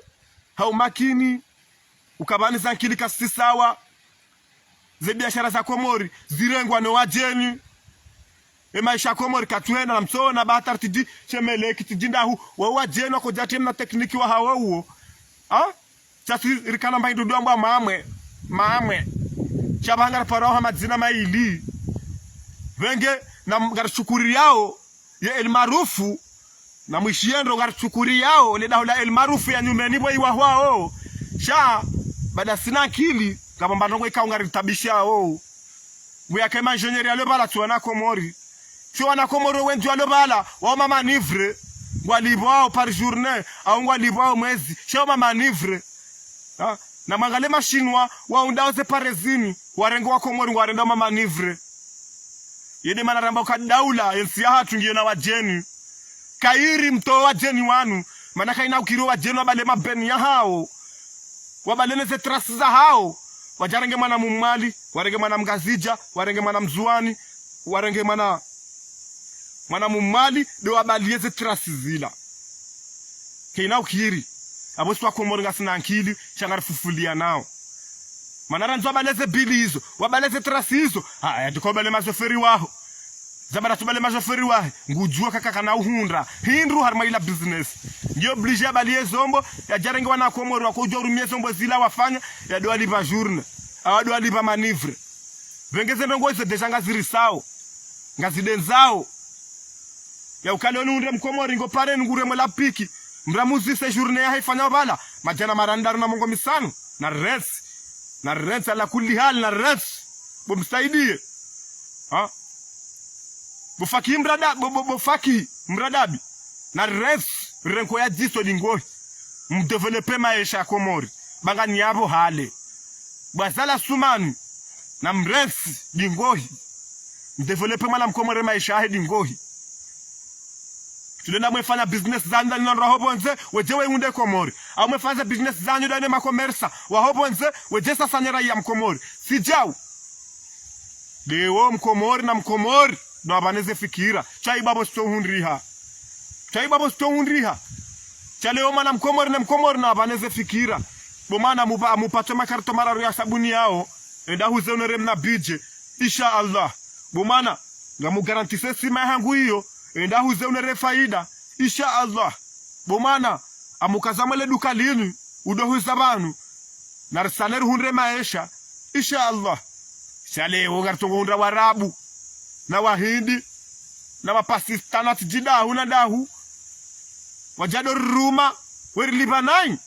S1: haumakini ukabani za nkili kasi sawa ze biashara za Comores zirengwa no wajeni maisha Comores katwena na msona batar tiji chemele kitijindahu wa wajeni wako jatim na tekniki wa hawa huo chasi rikana mbaindu duambwa maamwe chabanga paroha madzina maili venge na garchukuri yao ya el marufu na mwishiendo garchukuri yao le daula el marufu ya nyumeni boi wa hwao sha bada sina akili kama mbandongo ikaungari tabisha o buya kema engineer ya lobala tuana Comores tuana Comores wenju lobala wa mama nivre walibao par journée au walibao mwezi sha mama nivre na mangale mashinwa waundao ze parezini warengo wa Comores warenda mama nivre yede manaramba ka daula yensi hatu ngiyo na wajeni kairi mto wajeni wanu manaka ina ukiro wajeni wabale mabeni ya hao wabalene ze trasi za hao wajarenge mana mumali warenge mana mgazija warenge mana mzuani warenge mana mumali do wabalie ze trasi zila keina ukiri abosi wa Comores ngasina nkili shangari fufulia nao manara nzo baleze bili hizo wabaleze trasi hizo haya dikobele mazoferi waho zabara tubale mazoferi wahe ngujua kaka na uhundra hindru harma ila business ndio oblige balie zombo ya jarenge wana Comores wakojo urumie zombo zila wafanya ya do aliba journée awado aliba manivre vengeze ndongo hizo deshanga ziri sao ngazidenzao ya ukaloni unde mkomori ngo pare ngure mola piki mramuzi se journée ya haifanya bala majana marandaru na mongo misano na res ala kulli hal na res bomsaidie bofaki mradabi na res renko ya jiso dingo mdeveloper maisha ya Comores banga nyabo hale bazala sumani na mres dingohi mdeveloper mala Comores maisha ya dingohi tulenda mwefanya business zanyu na rohobonze wejewe unde Comores au mwefanya business zanyu ndani makomersa wahobonze weje sasa nyara ya Comores sijau leo Comores na Comores ndo abaneze fikira chai babo stohunriha chaleo mana Comores na Comores na abaneze fikira bomana mupate makarto mararu ya sabuni yao enda huze unerem na bije insha Allah bomana ngamu garantise sima yangu hiyo enda huze unere faida insha Allah bomana amukazamale duka lini udohuza banu na risaner hunre maisha insha Allah chaleo gartongo hundra warabu na wahindi na wapakistana tijidahu na dahu wajado ruma weri libanai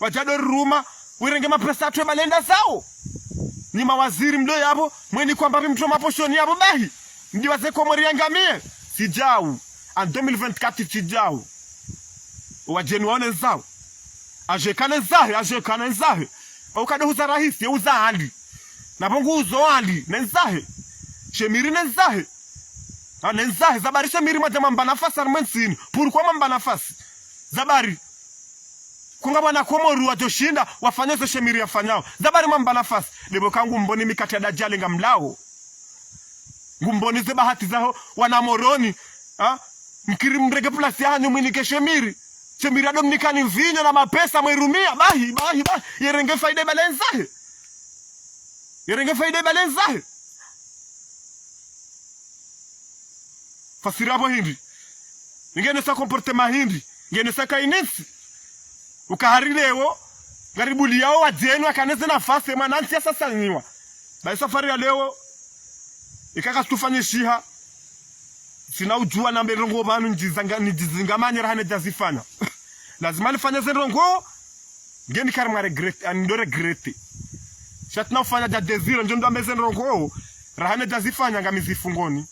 S1: wajado ruma werenge mapresa atwe balenda sao ni mawaziri mdo yabo mweni kwa mbabi mtu maposhoni yabo bahi ndi waze Comores yangamie sijau en 2024 sijau wajeni waone zao ajekane zahe ukadohuza rahisi uza hali na bongo uzo hali nenzahe shemiri nenzahe nenzahe zabari shemiri majama mba nafasi armensini pourquoi mba nafasi zabari kunga bwana Komori watoshinda wafanyose shemiri yafanyao zabari mba nafasi lebo kangu mboni mikati ya dajali ngamlao ngumboni ze bahati zao wana moroni mkiri mrege plasi hanyu mwinike shemiri adomnikani mvinyo na mapesa mwirumia bahi yerenge faide balenzahe fasirabo hindi ngene sa comportement hindi ngene sa kainisi ukaharilewo garibuli yao wajenu akaneze nafasi manansi sasa niwa ba safari ya leo ikaka tufanye shiha sina ujua na mberongo banu njizingamanye rahane jazifanya lazima nifanye zenrongo ngeni karma regret ando regret shatna ufanya ja desire njondo ameze zenrongo rahane jazifanya ngamizifungoni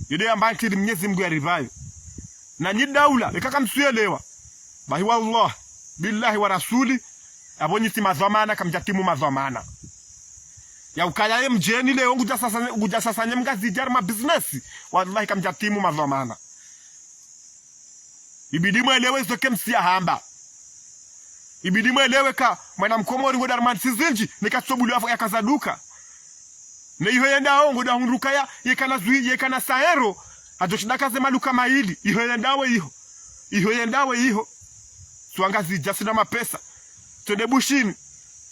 S1: yede ambanki Mwenyezi Mungu arivayo na ni daula ikaka msuelewa bahi wallah billahi wa rasuli abonyiti mazamana kamjatimu mazamana ya ukaya mjeni leo nguja sasa nyemga zijarma business wallahi kamjatimu mazamana ibidi mwelewe zoke msia hamba ibidi mwelewe ka mwana Mkomori ngoda mansizinji nikatsobulu afa yakazaduka ne iho yendao ngoda hunruka ya yekana saero ajoshidaka ze maluka maili iho yendawe iho suanga zijasina mapesa tende bushini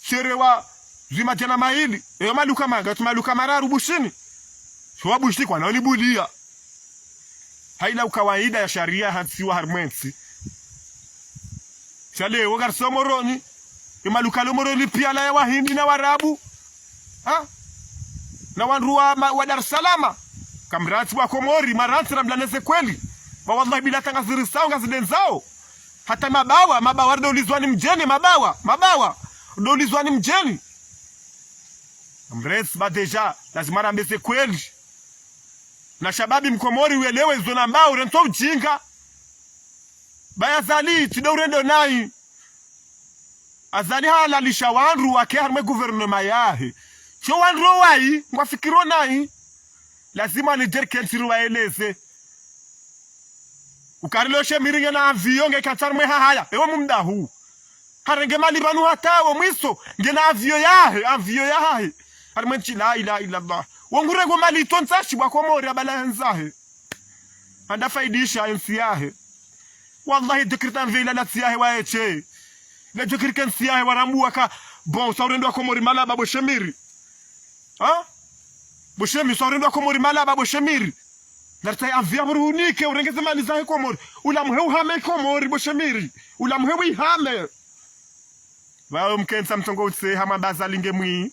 S1: sherewa zima jana maili eyo maluka manga tumaluka mararu bushini so bushini kwa naoni bulia haina ukawaida ya sharia hansiwa harmensi chale wogar somoroni imaluka lomoroni pia la wahindi na warabu na wanruwa wa Dar es Salaam kamranti wa Komori maranti na mlaneze kweli wa wallahi bila tangaziri sawa ngazidenzao hata mabawa ndo ulizwani mjeni mabawa ndo ulizwani mjeni mresi ba deja lazima rambeze kweli na shababi Mkomori uelewe zona mbao rento ujinga baya Azali tido urendo nai Azali halalisha wanru wake harme guvernema yahe cho wanru wai mwafikiro nai lazima ni jerke ntiru waeleze ukarilo shemiringe na avionge katarmwe haya ewe mumda huu harenge mali banu hatawo mwiso ngena avio yahe harmenchi la ilaha illa Allah wongurego mali tonsashi bwa Komori abalanzahe anda faidisha ensi yahe wallahi dikritan vila na siyahe waeche na dikrikan siyahe waramua ka bon saurendo wa Komori malaba bo shemiri bo shemiri saurendo wa Komori malaba bo shemiri nartai avia burunike urengeze mali zahe Komori ulamhe uhame Komori bo shemiri ulamhe wihame wao mkensa mtongo utse hama bazalinge mwi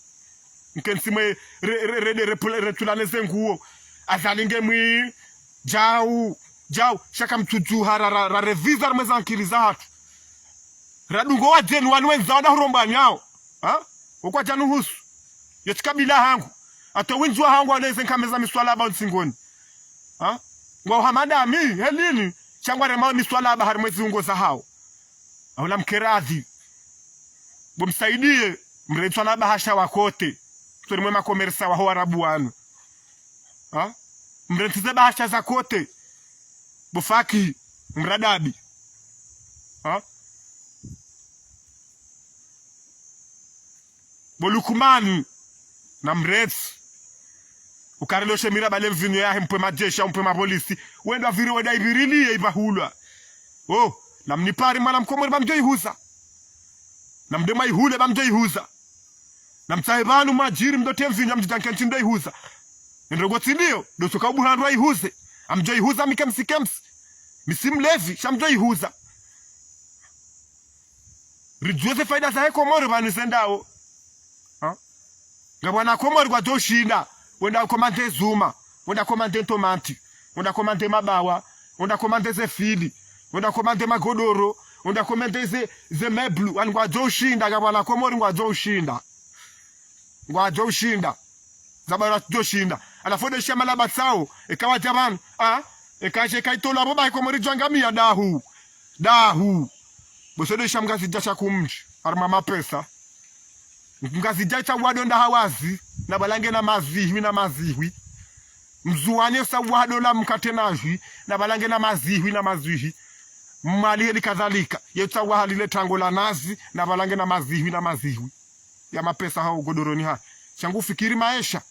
S1: mkensi mwe retulaneze nguo azalinge mwi jau shaka mtuju ra revisa rmeza nkiliza hatu radungo wa jenu wanwenza wada hurombani yao ukwa janu husu yetikabila hangu ato winjua hangu waneze nkameza miswalaba nsingoni ngwa uhamadami helini changwa remao miswalaba harimwezi ungo za hao awula mkeradhi bumsaidie mretwalaba hasha wakote tuwe mwema komerisa wa hoa rabu wanu mretize bahasha za kote bufaki mradabi bolukumani na mreti ukarelo shemira bale mvinyo yahe mpwe majesha mpwe mapolisi wenda viri weda ibirilie ibahulwa na mnipari mwana Mkomori bamjoi huza na mdema ihule bamjoi huza na msahibanu majiri mdote mvinyo mjijankenchi mdoi huza ndogo tindio dosoka ubuhanrwa ihuze amjoi huza mikemsi misimlevi shamjoi huza rijueze faida za Komori banisendao ngabwana Komori kwa joshinda wenda komande zuma wenda komande tomati wenda komande mabawa wenda komande zefili wenda komande magodoro wenda komande ze meblu angwa joshinda ngabwana Komori ngwa joshinda zabara joshinda alafode shema la batsao ikawa jaman ekaje kaitola abo ba Komori jwangamia dahu bosode shamgazi jasha kumji arma mapesa ngazija cha wadonda hawazi na balange na mazihwi mzuwane sa wado la mkatenajwi na balange na mazihwi mali heli kadhalika yeta wahalile tango la nazi na balange na mazihwi ya mapesa hao godoroni ha changu fikiri maisha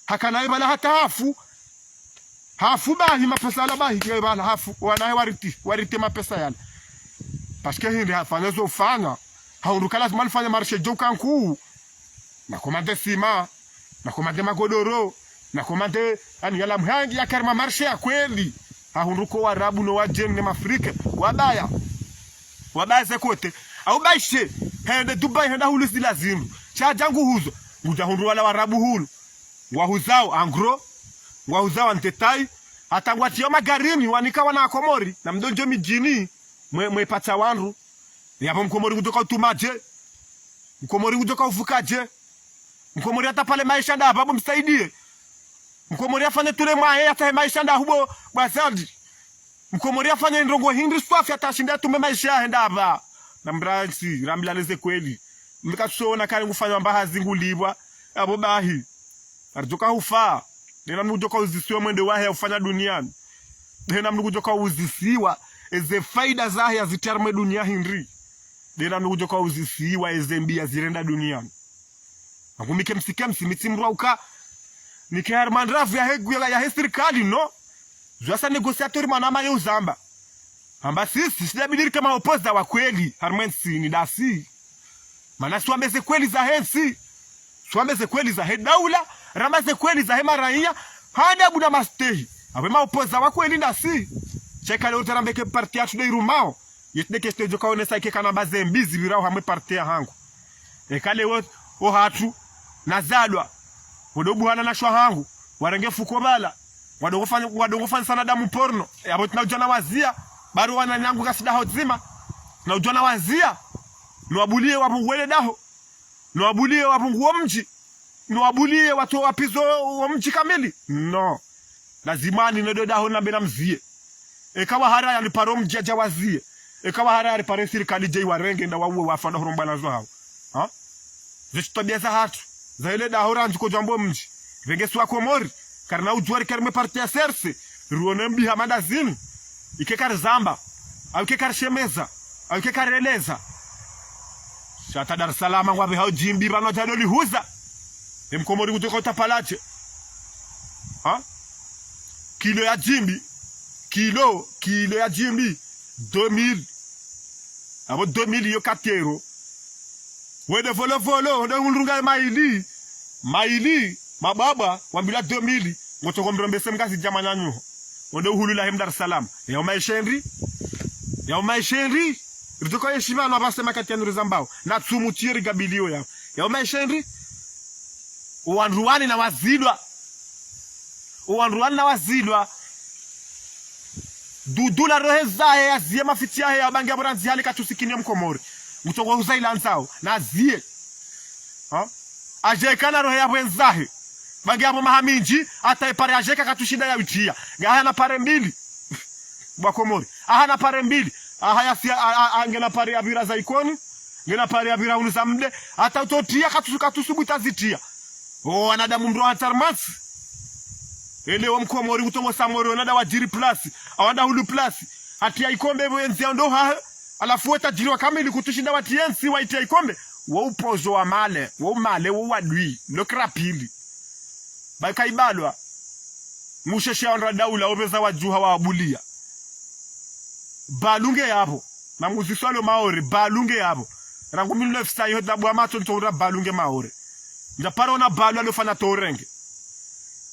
S1: hakana ibala hata hafu bahi mapesa la bahi ibala hafu wanae wariti mapesa yale paske hindi hafanya zo fanya haunduka lazima alifanya marshe joka nkuu na komande sima na komande magodoro na komande ani yala mhangi ya karma marshe ya kweli haunduko warabu no wajenne mafrika wabaya zekote au baishe hende Dubai henda hulu si lazimu cha jangu huzo ujahundu wala warabu hulu wahuzao angro wahuzao antetai hata watio magarini wanika wana Komori na mdonjo mijini mwepata wanru yapo Mkomori kutoka utumaje Mkomori kutoka ufukaje Mkomori hata pale maisha nda babu msaidie Mkomori afanye tule mwae hata maisha nda hubo bwazadi Mkomori afanye ndongo hindi swafi hata shinda tume maisha henda hapa na mransi rambilaneze kweli mkasona kali kufanya mbahazi ngulibwa abo bahi arjoka hufa nena mnujoka uzisiwa mwende wahe ufanya duniani nena mnujoka uzisiwa eze faida zahe azitarme dunia hindri nena mnujoka uzisiwa eze mbia zirenda duniani akumike msikemsi mitimrauka nike harmandrafu ya serikali no zwasa negosiatori manama ya uzamba amba sisi sidabidiri kama opoza wa kweli harmensi ni dasi mana suambeze kweli za hensi suambeze kweli za hedaula rambaze kweli za hema raia hada buda mastehi awe maopoza wa kweli dasi cheka leo tarambeke parti atu de irumao yetneke stejo kaonesa ike kana baze mbizi birao hamwe parti ya hangu ekale o hatu nazalwa wodobuhana na shwa hangu warenge fuko bala wadongofanya sana damu porno abo tunajana wazia baro wana nyangu kasida hozima na ujana wazia nuabulie wabungwele daho nuabulie wabungu wa mji nuabulie watu wapizo wa mji kamili no lazimani nedo daho na bena mzie ekawa hara ya liparo mjaja wazie ekawa hara ya liparo sirikali jei warenge na wawe wafanda horomba na zo hao ha zishtabia za hatu za ile daho ranji ko jambo mji vengesu wa Komori karna ujuari karme parti ya serse ruone mbi hamada zini ikekar zamba au ikekar shemeza au ikekar eleza shata Dar es Salaam ngwabe hao jimbi bano jadoli huza Mkomori kutoka utapalache ha kilo ya jimbi kilo ya jimbi 2000 abo 2000 yo katero wede volo wede unrunga maili mababa wambila 2000 ngotoko mrombe mkazi jamanya nyuho wede uhulula hem Dar es Salaam ya maishenri ritoko yeshima na basema katyanuru zambao na tsumutiri gabilio ya maishenri uwanruani na wazilwa dudula rohezae ya zie mafitiahe ya bangi ya buranzi hali katusikini ya Mkomori mtongo huzaila nzao na zie ajekana rohe ya wenzahe bangi ya mahaminji hata ipare ajeka katushida ya witiya ngaya na pare mbili bwa Komori na pare mbili angena pare ya vira za ikoni ngena pare ya vira unizamde hata utotia katusubuta zitia wanadamu mro antarmasi ele wa Mkomori utongo samori wanada wajiri plus awanda hulu plus hatia ikombe wenzi ndo ha alafu watajiriwa kama ili kutushinda watiensi waitia ikombe wa upozo wa male wa wadui lokrapili bakaibalwa musheshe ondra daula obeza wajuha wa abulia balunge yabo na muziswalo maore balunge yabo rangu 1900 yoda bwa mato ntora balunge maore njapara ona balu alofanya torenge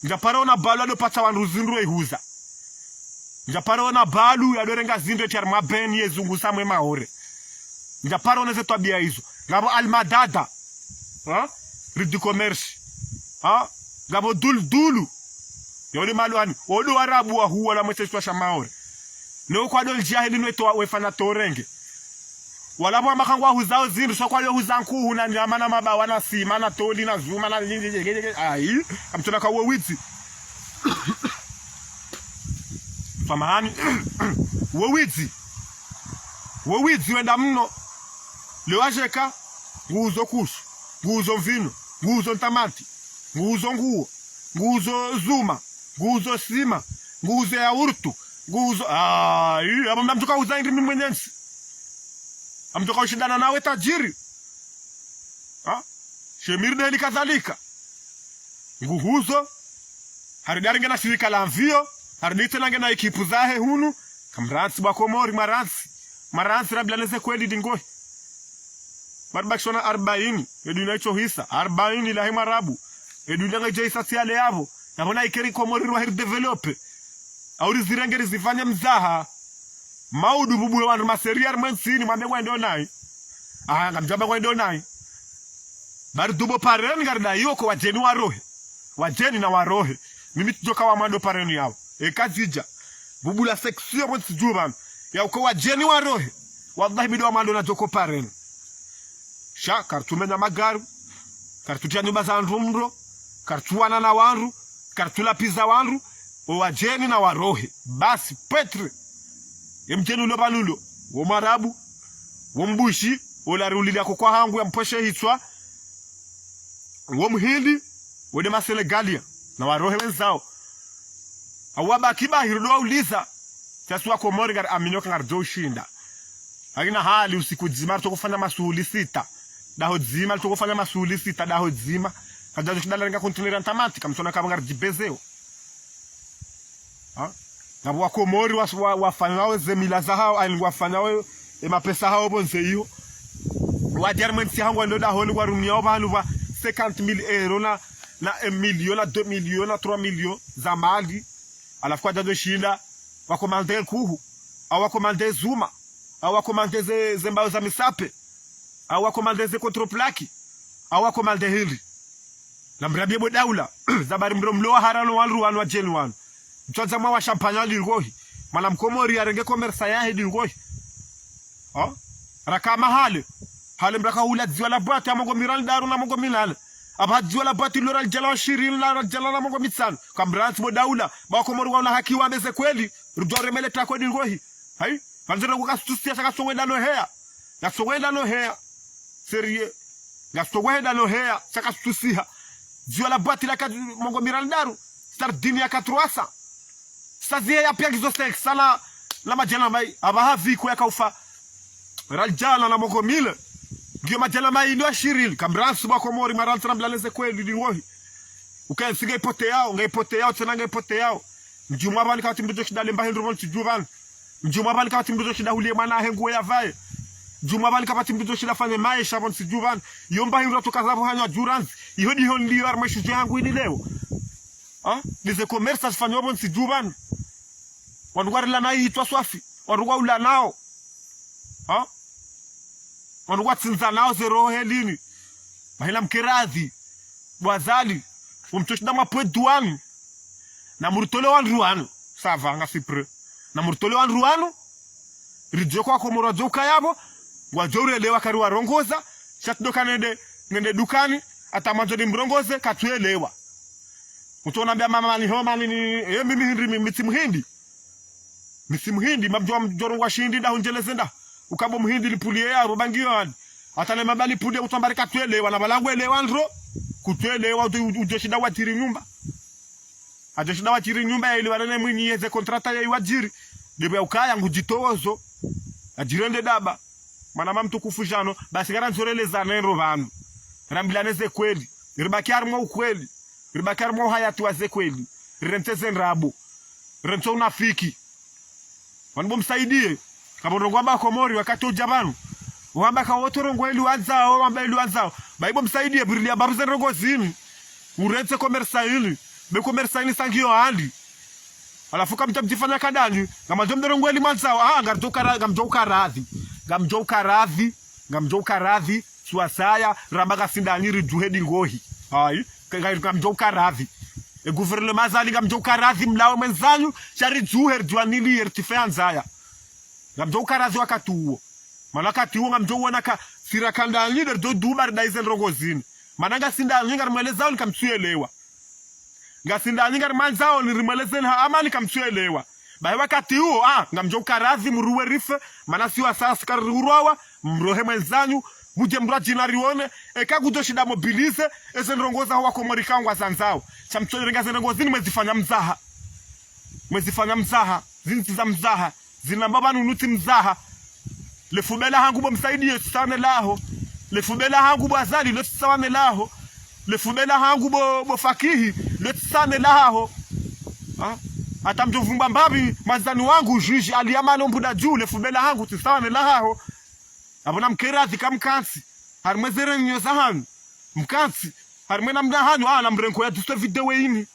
S1: njapara ona balu alopata wanruzinro ihuza njapara ona balu adorenga zindo char mabeni yezungu samwe maore njapara ona zetu abia hizo ngabo almadada ridi commerce ngabo dulu yoni maluani odo arabu wa huwa la mweteshwa shamaore no kwa dol jahili nweto wefanya torenge wala mwa makangwa huzao zindu so kwa yo huzanku na nyamana mabawa na sima na toli na zuma na ai amtona kwa wowitsi famahani wowitsi wenda mno lewasheka nguzo kushu nguzo mvino, nguzo ntamati, nguzo nguo, nguzo zuma, nguzo sima, nguzo ya urtu, nguzo hapa mnamtoka uza ndimi mwenyensi. Amtoka ushindana nawe tajiri. Shemir deli kadhalika. Nguhuzo haridari ngena shirika la mvio, haridite na ngena ekipu zahe hunu, kamransi wa Komori maransi rabila nese kweli dingoi. Barbakshona 40 eduna icho hisa 40 la himarabu eduna ngeje isa siale yabo yabona ikeri Komori wa develope auri zirengeri zifanye mzaha maudu bubu wandu maseriar mensini mambe kwendo nai ngamjamba kwendo nai bari dubo paren garda yoko wajeni warohe wajeni na warohe mimi tujoka wa mando paren yao ekazija bubu la section mwensi juban ya uko wajeni warohe wallahi bido mando na joko paren sha kartume na magaru kartutia nyumba za ndumro kartuana na wanru kartula pizza wanru wajeni na warohe basi petre yemjeni ulobalulo wo marabu wo mbushi ola rulili yako kwa hangu ya mposhe hitwa wo mhindi wode maselegalia na warohe wenzao awaba kiba hirudo uliza taswa Komori gar aminyoka ngardo ushinda haina hali usiku zima tukufanya masuhuli sita daho zima tukufanya masuhuli sita daho zima kajaje kidala nga kontinera ntamati kamsona kama ngar jibezeo na wa Komori wafanyao zemila za hao ali wafanyao mapesa hao bonze hiyo wa German si hango ndo daho ni warumia obalu wa 50,000 euro na 1 million na 2 million na 3 million za mali alafu kwa jaje shinda wakomande kuhu au wakomande zuma au wakomande ze mbao za misape au wakomande ze kontroplaki au wakomande hili na mrabie bodaula zabari mromlo harano walru wanwa jenu wanu mchoza mwa champagne lirgohi mala Mkomori arenge commerce yahe lirgohi rakama hale mraka ula dziwa la bati amongo miral daru na mongo milal aba dziwa la bati loral jala shiril na jala na mongo mitsan kambrans bodaula ba Komori wana haki wa mbeze kweli rudore mele tako lirgohi hai fanzera kukastusia saka songwenda no hea ya songwenda no hea serie ya songwenda no hea saka stusia dziwa la bati la mongo miral daru sardini ya 400 Sazia ya pia gizo stek sana la majela mai abaha viku ya kaufa raljala na mongo mile ngiyo majela mai ndo shiril kamransu ba Komori maral trambleleze kweli dingohi ukansige ipote yao tena ipote yao njuma bali ka timdo shida lemba hendro mon tijuvan njuma bali ka timdo shida hulie mana hengo ya vai njuma bali ka timdo shida fanye maisha bon tijuvan yomba hendro tukazabo hanya jurans ihodi hondi yar mashu yangu ni leo nize commerce afanywa bon tijuvan wanugwari la nai hitwa swafi wanugwa ula nao wanugwa tsinza nao zero helini bahila mkiradhi Azali umtoshida mapwe duani na murtole wan ruanu sava nga sipre na murtole wan ruanu rijo kwa Komoro joka yabo wajore lewa kari warongoza chatdoka nende dukani atamazo ni mrongoze katuelewa mutona mbia mama ni homa ni mimi hindi misimu hindi mabjwa mjorongwa shindi da hunjelezenda ukabo muhindi lipulie ya rubangiyo atale mabali pude utambari katuelewa na balangu elewa nro kutuelewa ujoshida watiri nyumba ajoshida watiri nyumba ili warene mwini yeze kontrata ya iwajiri debe ukaya ngujitozo ajirende daba manama mtukufu jano basi gara nzoreleza nero vanu rambilaneze kweli ribakiar mwa ukweli ribakiar mwa hayati waze kweli renteze nrabu rento unafiki wanbo msaidie kama ndongwa Komori wakati ujabanu wamba ka wotorongo ili wanzao wamba ili wanzao baibo msaidie burilia baruze rongo zini uretse commerce ili be commerce ili sangio handi alafu kama mtamjifanya kadani kama jombe rongo ili manzao gamjoka radhi suasaya rambaga sindanyiri juhedi ngohi hai gamjoka radhi gouvernement Azali gamjoka radhi mlao menzanyu shari juher juanili yertifeanzaya gamjoka radhi wakati huo manakati huo gamjoka naka sirakandani do dubar daizen rogozini mananga sindanyinga ngarmelezao nikamsuelewa ngasindanyinga ngarmanzao nirimelezen ha amani kamsuelewa bai wakati huo ngamjoka radhi mruwe rife manasi wa sasa karurwawa mrohe menzanyu buje mraji na rione ekagudo shida mobilize ezenrongoza wa Comores kangwa zanzao chamtsorenga zenongozini mwezifanya mzaha zinzi za mzaha zina baba nunuti mzaha lefubela hangu bo msaidie sana laho lefubela hangu bo Azali lo sana laho lefubela hangu bo fakihi lo sana laho ata mjovumba mbabi mazani wangu juji aliyamalo mbuda juu lefubela hangu tisana laho abona mkerazi kamkansi harimwezere nyoza hanu mkansi harimwena mdahanu na mrenko ya duse video ini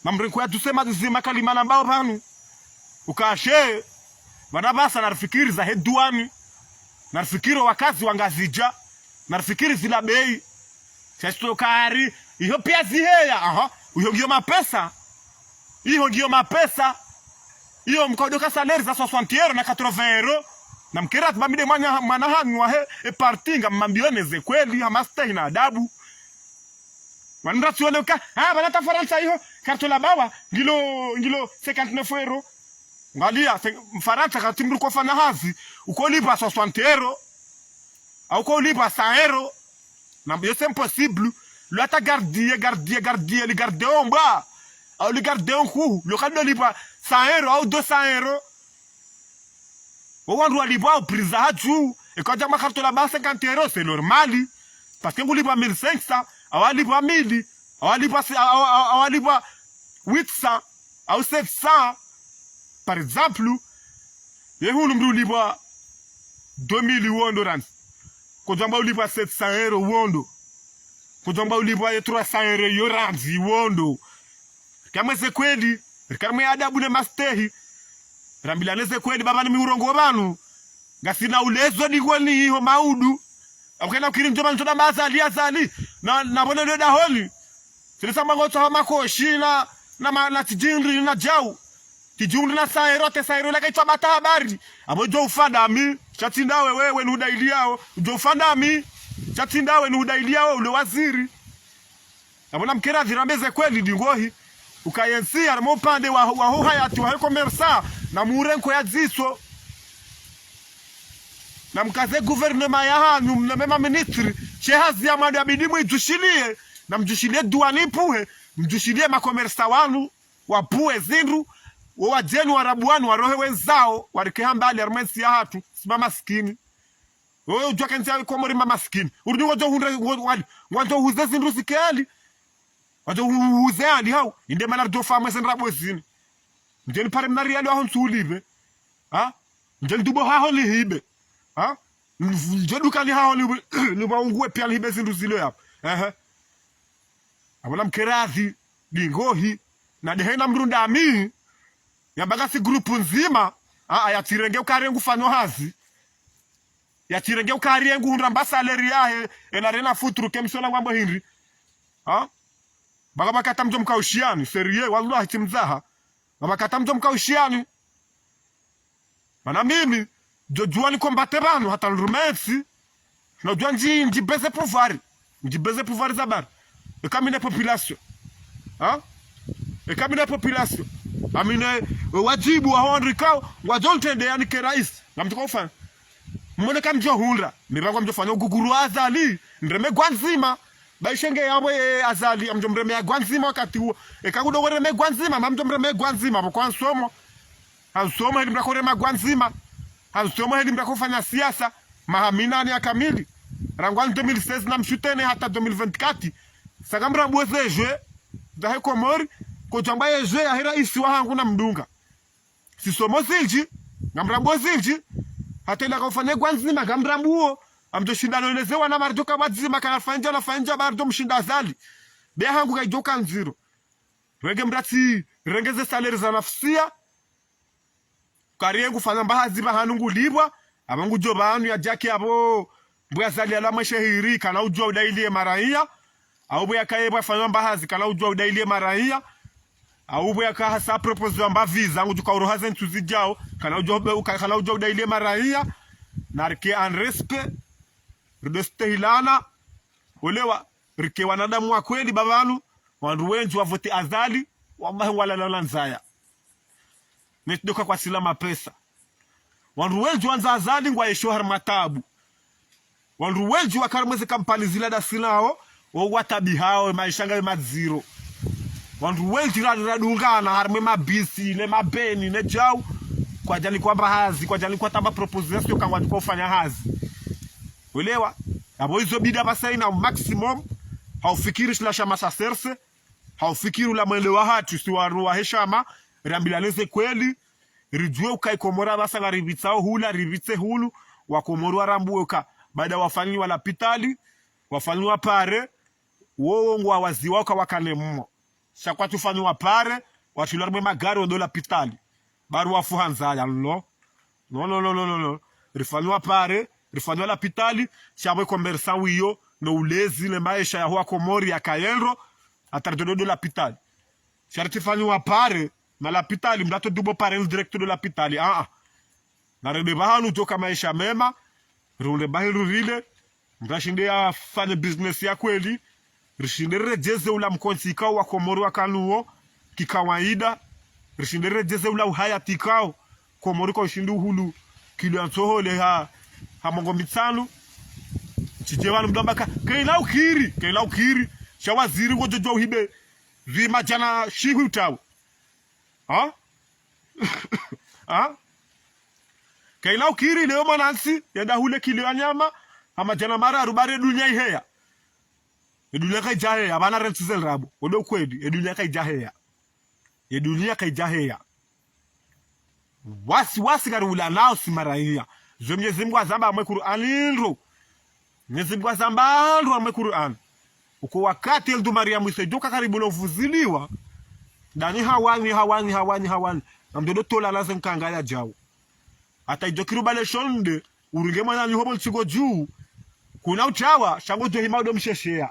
S1: na mrenko ya duse mazima kalimana mbao panu ukashe wanabasa narifikiri za heduani narifikiri wakazi wangazija narifikiri zila bei chastokari iyo pia ziheya uyo ngiyo mapesa iyo mkodoka saleri za 60 euro na 80 euro na mkera tubamide mwanahanu wa he partinga mbioneze kweli hamastehi na adabu wanura tuoneka banata Faransa hiyo karto la bawa ngilo 59 euro ngalia Faransa katimru kwa fana hazi uko lipa 60 euro au uko lipa 100 euro na c'est impossible le ata gardier le gardien mba au le gardien coup le kando lipa 100 euro au 200 euro wandu walipa priza hatu ekaja makarto la ba 50 euro c'est normal parce que ngulipa 1500 awalipa 1000 awalipa 800 au 700 par exemple yehulu mdu lipa 2000 wondo rand kujamba ulipa 700 euro wondo kujamba ulipa 300 euro yoranzi wondo kama se kweli kama adabu ne mastehi rambilaneze kweli baba ni miurongo banu ngasina ulezo ni kweli hiyo maudu akena ukiri njoma ntoda Azali na bona ndo da holi silisa mangoto ha makoshi na tijindri na jau tijundri na sairo la kaitwa bata habari abojo ufanda mi chatinda wewe ni udailiao ujo ufanda mi chatinda wewe ni udailiao ule waziri abona mkera zirambeze kweli dingohi ukayensia na mpande wa hayati wa Comores na murenko ya ziso na mkaze gouvernement ya hanu mnamema ministri chehazi ya madu abidimu idushilie na mjushilie duani puhe mjushilie makomersa wanu wapuhe zindu wajenu warabuanu warohe wenzao warikeha mbali armensi ya hatu sima maskini ujua kenzi ya Comores maskini urudi wajo huze zindu zikeli wajo huze hali hau inde manar dofa mwese nrabo zini njeni pare mnari yali wahon suulibe njeni dubo haho lihibe njeni kali haho liba ungue pia lihibe zindu zilo yapo abona mkerazi lingohi na dehena mrunda amii yambagasi grupu nzima yatirenge ukarengu fanyo hazi yatirenge ukarengu hunrambasa aleri yahe enarena futuru kemsona ngwambo hinri baga bakata mjo mkaushiani serie wallahi timzaha babakata mjo mkaushiani mana mimi jojua ni kombate banu hata nrumensi na jua njibeze pouvoir zabar ekamine population ekamine population amine wajibu wa hondri kao wajontende yani kerais na mtuko ufanya mwone kamjo hundra mibango mjo fanya uguguru Azali nreme gwanzima baishenge yabo Azali amjo mreme ya gwanzima wakati huo ekagudo wereme gwanzima mamjo mreme gwanzima kwa nsomo hansomo hedi mrako rema gwanzima hansomo hedi mrako fanya siasa mahamina ni ya kamili rangwani 2016 na mshutene hata 2024 sagamra bweze jwe dahe Comores kujamba yejwe ya hera isi wa hangu na mdunga sisomo zilji ngamrambo zilji hata ila kufanya gwanzima gamrambuo amjo shindano ilezewa na mardoka wadzima kana fanja bardo mshinda Azali be hangu kaijoka nziro rege mrati rengeze saleri za nafsia kariengu fanya mbahazi bahanungu libwa abangu jobanu ya jaki abo mbwa Azali ala mashahiri kana ujua udailie maraia au bwa kaebwa fanya mbahazi kana ujua udailie maraia au bwa ka hasa propose amba visa ngu jukauro hazen tuzijao kana ujua udailie maraia narike en respect rudestehilana olewa rike wanadamu wa kweli babanu wandu wenji wavote Azali wallahi wala lanzaya netidoka kwa silama pesa wandu wenji wanza Azali ngwa yesho har matabu wandu wenji wakarumweze kampani zila da silao o watabi hao maishanga maziro wandu wenji radungana harme mabisi ne mabeni ne jau kwa jali kwamba hazi kwa jali kwa tamba proposition kangwa kufanya hazi uelewa abo hizo bida basa na maximum haufikiri slasha masaserse haufikiri la mwele wa hatu si wa heshama rambilaneze kweli rijue ukai Komora basa nga rivitsao hula rivitse hulu wa Komoro rambuka baada wafanywa wala pitali wafanywa pare wongo waziwa kwa wakanemo shakwa tufanywa pare watularme magari odola pitali baru wafuhanza ya no rifanywa pare rifanywa la pitali shabwe komersa wiyo no ulezi le maisha ya huwa Komori ya kayenro atardodo la pitali sharti fanywa pare na la pitali mdato dubo pare directeur de la pitali na rebe bahanu toka maisha mema rule bahiru rile mrashinde ya fanya business ya kweli rishinde rejeze ula mkonsi ikao wa Komoro wa kanuo kikawaida rishinde rejeze ula uhayati ikao Komoro kwa ushindu hulu kilo antohole ha mongo mitsanu chijewanu mdombaka kaila ukiri shawaziri ngojojo uhibe vima jana shihu utawo kaila ukiri leo manansi yenda hule kilo nyama ama jana mara rubare dunia iheya edunia kai jahe abana rentsizel rabo odo kwedi edunia kai jahe wasi garula nao simaraia Mwenyezi Mungu azamba amwe Qur'aniro Mwenyezi Mungu azamba amwe Qur'an uko wakati eldu Mariamu isejoka karibu lovuziliwa dani hawani amdodo tola lazim kangaya jawo ata ijokiru bale shonde urunge mwana ni hobo nsigo juu kuna uchawa shango jo himaudo msheshea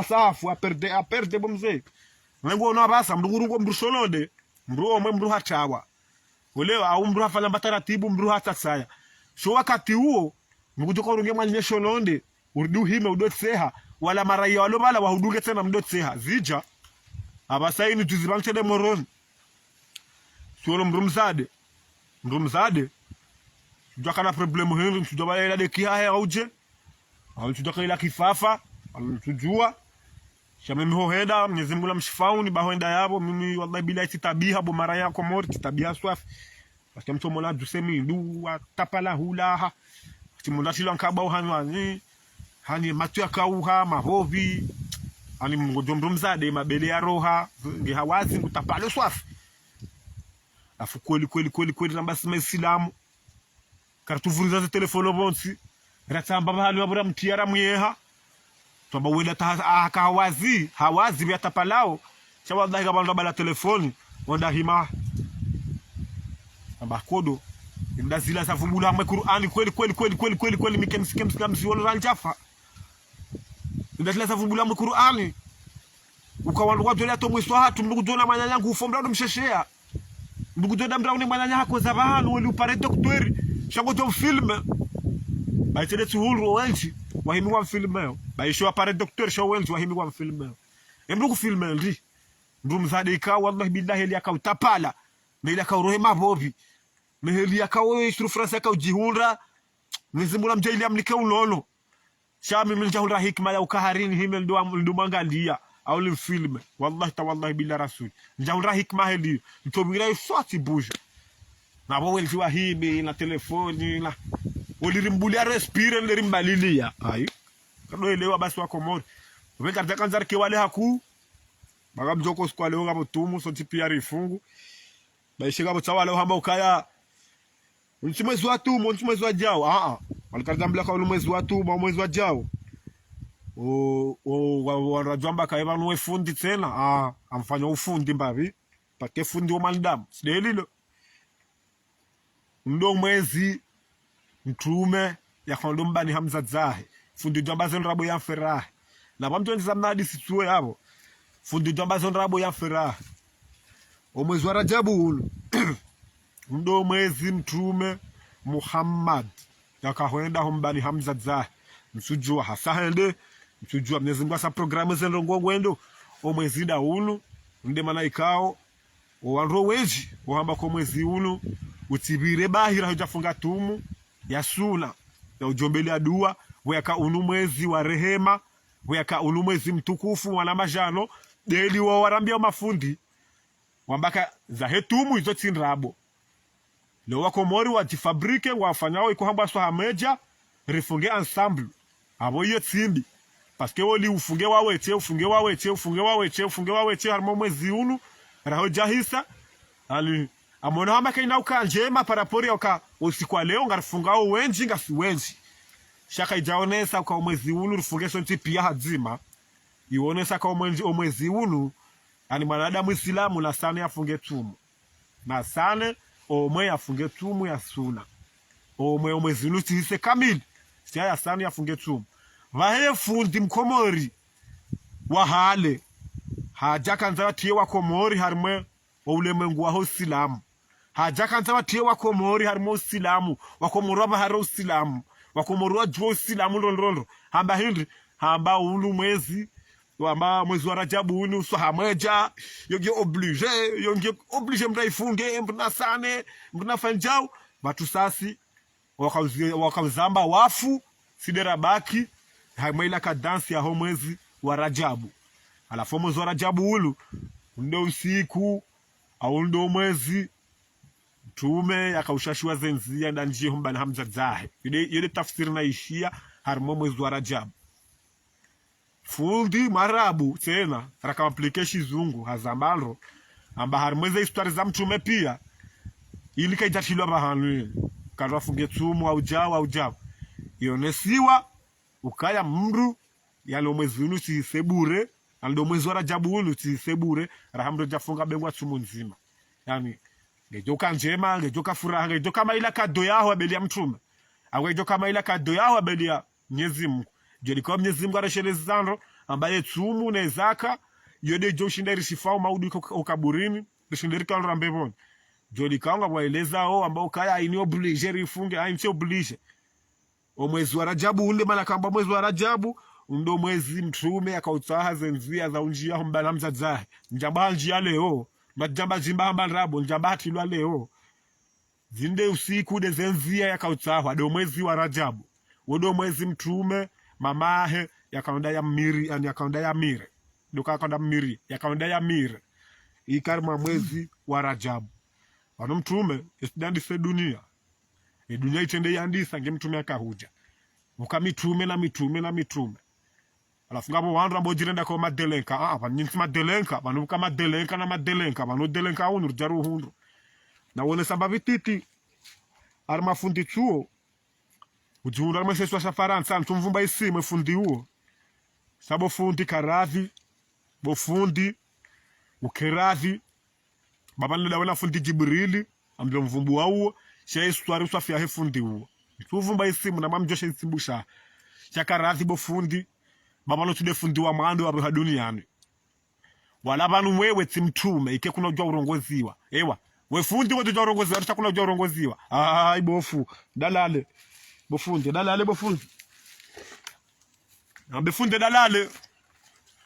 S1: safu aperde bomze ngo no basa mdungurungo mrusolode mru hatawa ulewa au mru hafanya bataratibu mru hata saya so wakati huo mkutoka urunge mwana neshononde urdu hime udotseha wala maraia walo bala wahuduge tena mdotseha zija abasaini tuzibanchede moron solo mrumzade Tudakana problemu henri tudabala ila de kihahe auje tudaka ila kifafa tujua shame miho heda Mwenyezi Mungu mshifauni bahoenda yabo mimi wallahi bila itabiha bo mara ya Komori itabiha swafi parce mtu mola dusemi ndu tapala hulaha timunda shilo nkaba uhanwani hani matu yakauha mahovi ani mngojomrumzade mabele ya roha ngehawazi ngutapalo swafi afu kweli namba Islamu kartuvuriza telefono bonsi ratamba bahali wabura mtiara myeha toba wela ta hawazi vya tapalao chawa wallahi kabanda bala telefoni onda hima amba kodo ndazila savumbula mwe Qur'ani kweli mikemsi wala ranjafa ndazila savumbula mwe Qur'ani ukawandu kwa tolea tomwiswa hatu mbukudola manyanya ngufomda ndo msheshea mbukudoda mbrauni manyanya hako zabahanu wali upare doktori shango to film baitede tuhuru wenji wahimi wa film yo baisho apare doktori sho wenji wahimi wa film yo embuku film ndi mzade ka wallahi billahi ili akautapala na ili akaurohe mabobi na ili akawe isru France akaujihunda nizimula mjaili amnike ulolo shami miljahul hikma ya ukaharini himel ndo mangalia au le film wallahi billahi rasul njahul hikma heli ntobira swati buja na bo welti wahibi na telefoni na olirimbulia respire nderimalilia ayi kado elewa basi wa Komori wekarta kanzar ke wale haku bagamjoko skwale ngabo tumu so tipia rifungu baishika botawale hamba ukaya mwezi wa tumu mwezi wa jao walikardambla kwa mwezi wa tumu mwezi wa jao wanajamba kaiba nuwe fundi tena amfanya ufundi mbavi pake fundi wa mandam sidelilo ndo mwezi mtume ya kondomba ni Hamza Zahe fundi jamba zon rabo ya feraha na bamtu nzi zamnadi situwe yabo fundi jamba zon rabo ya feraha mwezi wa Rajabu ulu ndo mwezi mtume Muhammad ya kahoenda hombani Hamza Zahe msujua hasahende msujua Mwenyezi Mungu asa programu zendo ngwendo mwezi da ulu nde mana ikao wanro weji wahamba kwa mwezi ulu utibire bahira hujafunga tumu ya suna ya ujombelea dua weka unu mwezi wa rehema weka unu mwezi mtukufu wana majano deli wa warambia mafundi wambaka za hetumu hizo tinrabo leo wa Komori wajifabrike wafanyao iko hamba swa hameja rifunge ensemble abo iyo tsimbi paske woli ufunge waweche harimo mwezi unu raho jahisa ali amona hamba kaina ukanjema parapori oka usikwa leo ngarifungao wenji ngasi wenji shaka ijaonesa kwa mwezi unu rifunge sonti pia hadzima ionesa kwa mwezi unu ani mwanadamu Islamu na sana yafunge tumu na sana omwe yafunge tumu ya suna omwe mwezi unu tihise kamili siya ya sana yafunge tumu vahe fundi Mkomori wahale hajaka nza watie wa Komori harimwe ulemwengu wa Islamu hajaka nza watie wa Komori harimwe Islamu wa Komori wa haro Islamu wa Komori wa juo Islamu rondo hamba hindi hamba ulu mwezi mwezi wa Rajabu unu so hameja yonge oblige mraifunge mbuna sane mbuna fanjao batu sasi wakauzamba wafu sidera baki hamaila kadansi ya mwezi wa Rajabu alafu mwezi wa Rajabu ulu ndo usiku au ndo mwezi tume yakaushashua zenzia na njiye humbana hamza zahe yede tafsiri na ishia harimo mwezi wa Rajabu fundi marabu tena raka application zungu hazambalo amba harmweze histori za mtume pia ili kaijatiliwa bahanu kadwa funge tumu au jao ionesiwa ukaya mru yalo mwezi unu si sebure ando mwezi wa Rajabu unu si sebure rahamdo jafunga bengwa tumu nzima yani ngejoka njema ngejoka furaha ngejoka maila kado yao abelia mtume au ngejoka maila kado yao abelia Mwenyezi Mungu jodi kwa Mwenyezi Mungu areshelezi zandro ambaye tumu na zaka yode jo shindari shifao maudi ukaburini shindari kwa mbepvoni jodi kaunga waeleza ambao kaya ini oblige rifunge ainsi oblige o mwezi wa Rajabu ule maana kamba mwezi wa Rajabu ndo mwezi mtume akautaha zenzia za unjia humbana mzazahe njamba njia leo majamba jimba hamba rabo njamba tilwa leo zinde usiku de zenzia yakautaha ndo mwezi wa Rajabu ndo mwezi mtume mamahe yakaonda ya miri yani yakaonda ya mire duka yakaonda miri yakaonda ya mire ikarma mwezi wa Rajabu wano mtume esidandi se dunia dunia itende yandisa nge mtume akahuja ukamitume na mitume alafu ngabo wandu ambo jirenda kwa madelenka nyinsi madelenka vanu kama madelenka vanu delenka unu jaru hundu na wone sababu titi arma fundi chuo ujura mweseswa shafaransa ntumvumba isi mwefundi huo sabo fundi karavi bofundi ukeravi babani lawena fundi Jibrili amdo mvumbu wao sha histoire usafia hefundi huo tuvumba isi muna mamjosha isimbusha shakaravi bofundi babalo tude fundi wa mando wa duniani wala banu wewe timtume ike kuna ujwa urongoziwa ewa we fundi wote ujwa urongoziwa tutakuna ujwa urongoziwa bofu dalale bofundi ambe fundi dalale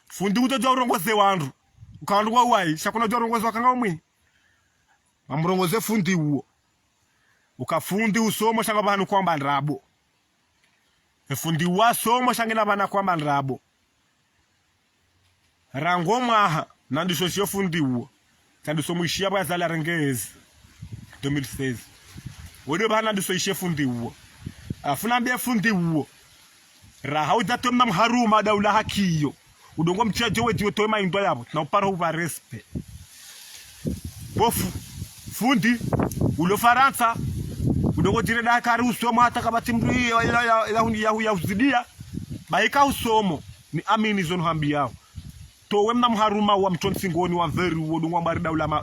S1: fundi utaja urongoze wandu ukandu wa wai shakuna ujwa urongozi wakanga umwi amrongoze fundi huo ukafundi usomo shanga banu kwamba nrabo fundi wa somo shangina bana kwamba nrabo rangoma nandisho sio fundi huo tandiso mwishia bwa Azali rengezi 2016 wodo bana ndiso ishe fundi huo afuna mbia fundi huo raha ujatomna mharuma daula hakiyo udongo mchaje wejiwe toema indo yabo na upara uva respe bofu fundi ulo Faransa udongo jireda kari usomo hata kabati mri ya uzidia baika usomo ni amini zonu hambi yao towe mna mharuma wa mtonsingoni wa veri udongo mbari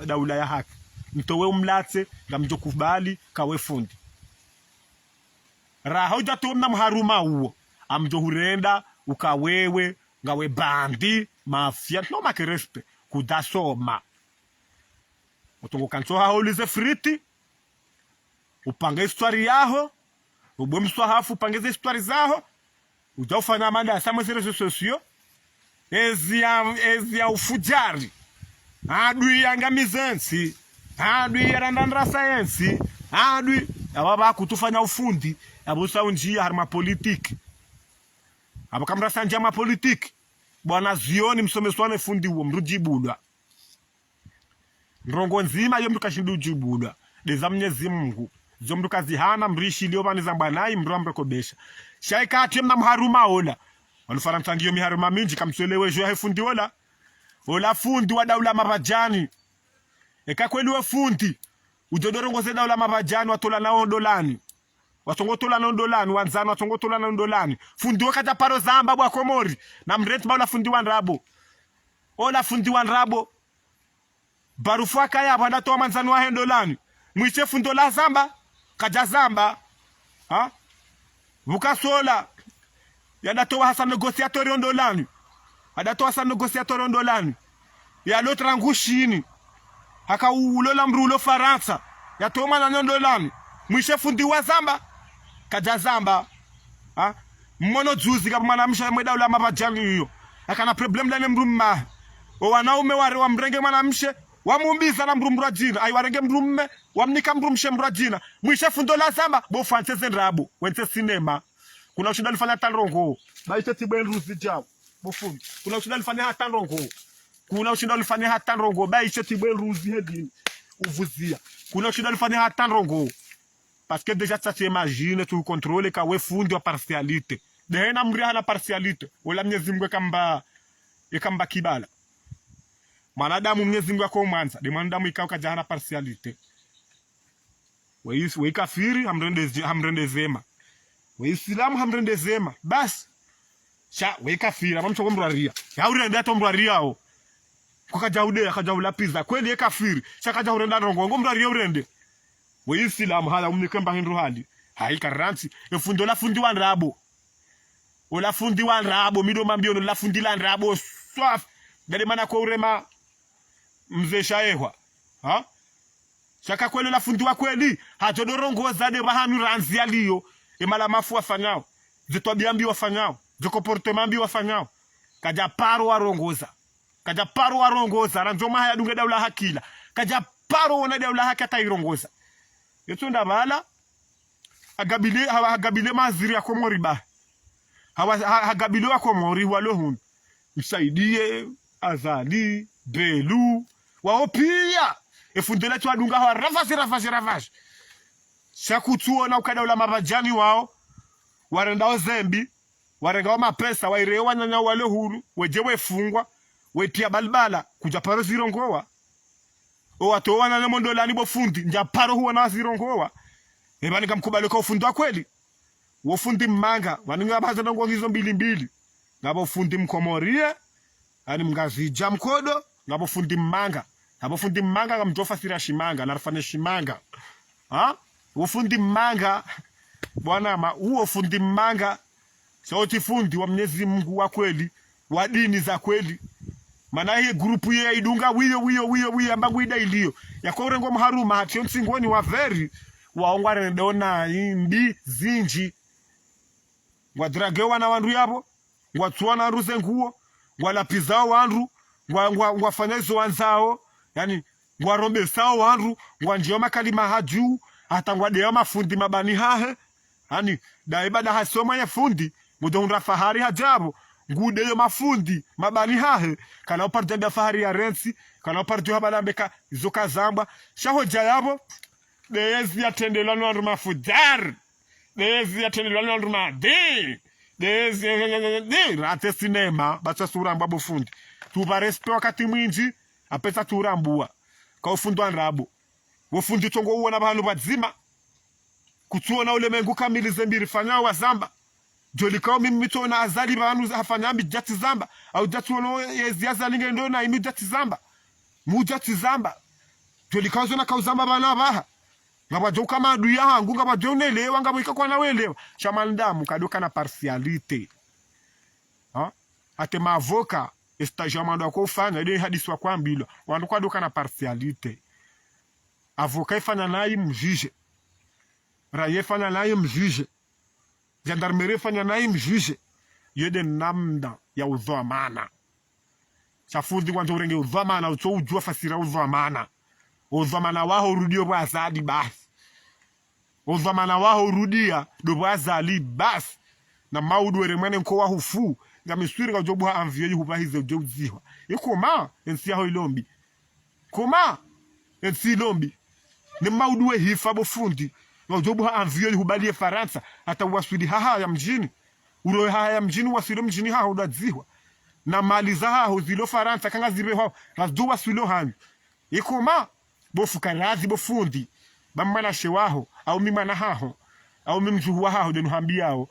S1: daula ya haki mtowe umlate na mjokubali kawe fundi raha ujatomna mharuma huo amjo hurenda ukawewe ngawe bandi mafia no makerespe kudasoma utongo kansoha holize friti upange histori yaho ubwe mswahafu upangeze histori zaho ujafanya manda sama réseaux sociaux ezia ufujari adui yanga mizansi adui yarandandra science adui ababa kutufanya ufundi abusa unjia harma politiki abakamra sanja ma politiki bwana zioni msomeswane fundi huo mrujibulwa ndrongo nzima yo mtukashindu jibulwa deza Mwenyezi Mungu zo mtukazihana mrishi lio bani zambanayi mrambe kobesha shaikati mna mharuma ola wanufara mtangio miharuma minji kamswelewe jo hefundi ola fundi wa daula mabajani eka kweli we fundi ujodorongoze daula mabajani watola nao ndolani watongotola nao ndolani wanzana watongotola nao ndolani fundi wakata paro zamba bwa Komori na mreti baula fundi wa nrabo ola fundi wa nrabo barufaka ya bwana toa manzani wa ndolani mwiche fundo la zamba kaja zamba ha vukasola yadatoa hasa negociatori ndolani adatoa hasa negociatori ndolani ya lotra ngushini haka ulola mrulo Faransa ya toma na ndolani mwishe fundi wa zamba kaja zamba ha mmono juzi kama mwanamsha mweda ula mabajani hiyo akana problem la mrumma o wanaume ware wa mrenge mwanamshe wamumbiza na mrumra jina ai warenge mrumme wamnika mrumshe mrajina mwishe fundo la zamba bo francese ndrabo wente cinema kuna ushinda lifanya tanrongo baite tibwen ruzi jao bo fundi kuna ushinda lifanya hata tanrongo kuna ushinda lifanya hata tanrongo baite tibwen ruzi hedini uvuzia kuna ushinda lifanya hata tanrongo parce que déjà ça t'imagine tu contrôle ka we fundi wa partialité de na mri hana partialité wala Mwenyezi Mungu kamba kibala mwanadamu Mwenyezi Mungu ako mwanza de mwanadamu ikao kaja hana partialité we kafiri hamrende zema we Islam hamrende zema bas cha we kafiri amamcho komraria ya urende atomraria o kwa jaude akajaula pizza kweli ye kafiri cha kaja urenda rongo ngomraria urende we Islam hala umnikemba hindu hali hai karanti efundo la fundi wa nrabo ola fundi wa nrabo mido mambiono la fundi la nrabo swaf dali mana kwa urema mzee shaehwa ha shaka kweli la fundi wa kweli hajodorongoza de bahanu ranzi aliyo emala mafu wafanyao zitwabiambi wafanyao zikomportemambi wafanyao kaja paro warongoza ranjoma haya dunge daula hakila kaja paro wona daula hakata irongoza yetunda bala agabile maziri ya Komori ba agabile wa Komori walohun msaidie Azali belu waopia efundele tu adunga hawa ravage shakutuona ukadaula mabajani wao warendao zembi warengao mapesa wairewa nyanya wale huru wejewe fungwa wetia balbala kuja paro zirongowa o watoa na mondolani bo fundi njaparo huwa na zirongowa ebani kamkubali kwa ufundi wa kweli wo fundi mmanga waninga baza ngo hizo mbili ngabo fundi mkomorie ani mngazija mkodo ngabo fundi mmanga kamjofa sira shimanga na rafane shimanga ha wo fundi mmanga bwana huo fundi mmanga sauti fundi wa Mwenyezi Mungu wa kweli wa dini za kweli mana hii grupu ye idunga wiyo ambangu ida iliyo yako urengo mharuma hatio msingoni wa veri waongware dona imbi zinji wadragewa na wandu yabo watsuana ruze nguo walapizao wandu wafanya hizo wanzao yani ngwarombe sao wandu ngwanjio makalima haju hata ngwadeo mafundi mabani hahe yani daibada hasoma ya fundi mudonra fahari hajabo ngude yo mafundi mabani hahe kana uparja da fahari ya rensi kana uparja habalambeka zoka zamba shahoja yabo dezi atendelano ndo mafudar dezi atendelano ndo made dezi rate cinema bacha suramba bo fundi tuba respe wakati mwinji apesa turambua ka ufundo anrabo wo fundi tongo uona bantu bazima kutuona ule mengu kamili zembiri fanya wa zamba jolikao mimi mitona Azali bantu hafanya jati zamba au jati wono yezi Azali ngendo na imi jati zamba mu jati zamba jolikao zona kauzamba bana baha ngabajo kama adui yangu ngabajo nelewa ngabika kwa nawelewa shamandamu kadoka na partialité ha ate mavoka estagiaire mando ko fanya ile hadisi wa kwambilo wandu kwa doka na partialité avoka ifanya nayi mjije raye fanya nayi mjije gendarmerie fanya nayi mjije yede namda ya udhamana chafundi kwanza urenge udhamana utso ujua fasira udhamana ozamana waho rudio bwa Azali basi. Ozamana waho rudia do bwa Azali basi. Na maudu were mwene mkoa hufu. Nga miswiri nga jobu ha anviye hupa hize jobu ziwa. Koma ensi yaho ilombi. Koma ensi ilombi. Ni maudu we hifa bofundi. Nga jobu ha anviye hubalie Faransa. Hata waswidi haha ya mjini. Uroe haha ya mjini waswilo mjini haha udadziwa. Na mali za haho zilo Faransa kanga zibe hao. Razdu waswilo hanyu. Koma bofu karazi bofundi. Bamana shewaho. Au mimana haho. Au mimjuhuwa haho denu hambiyao.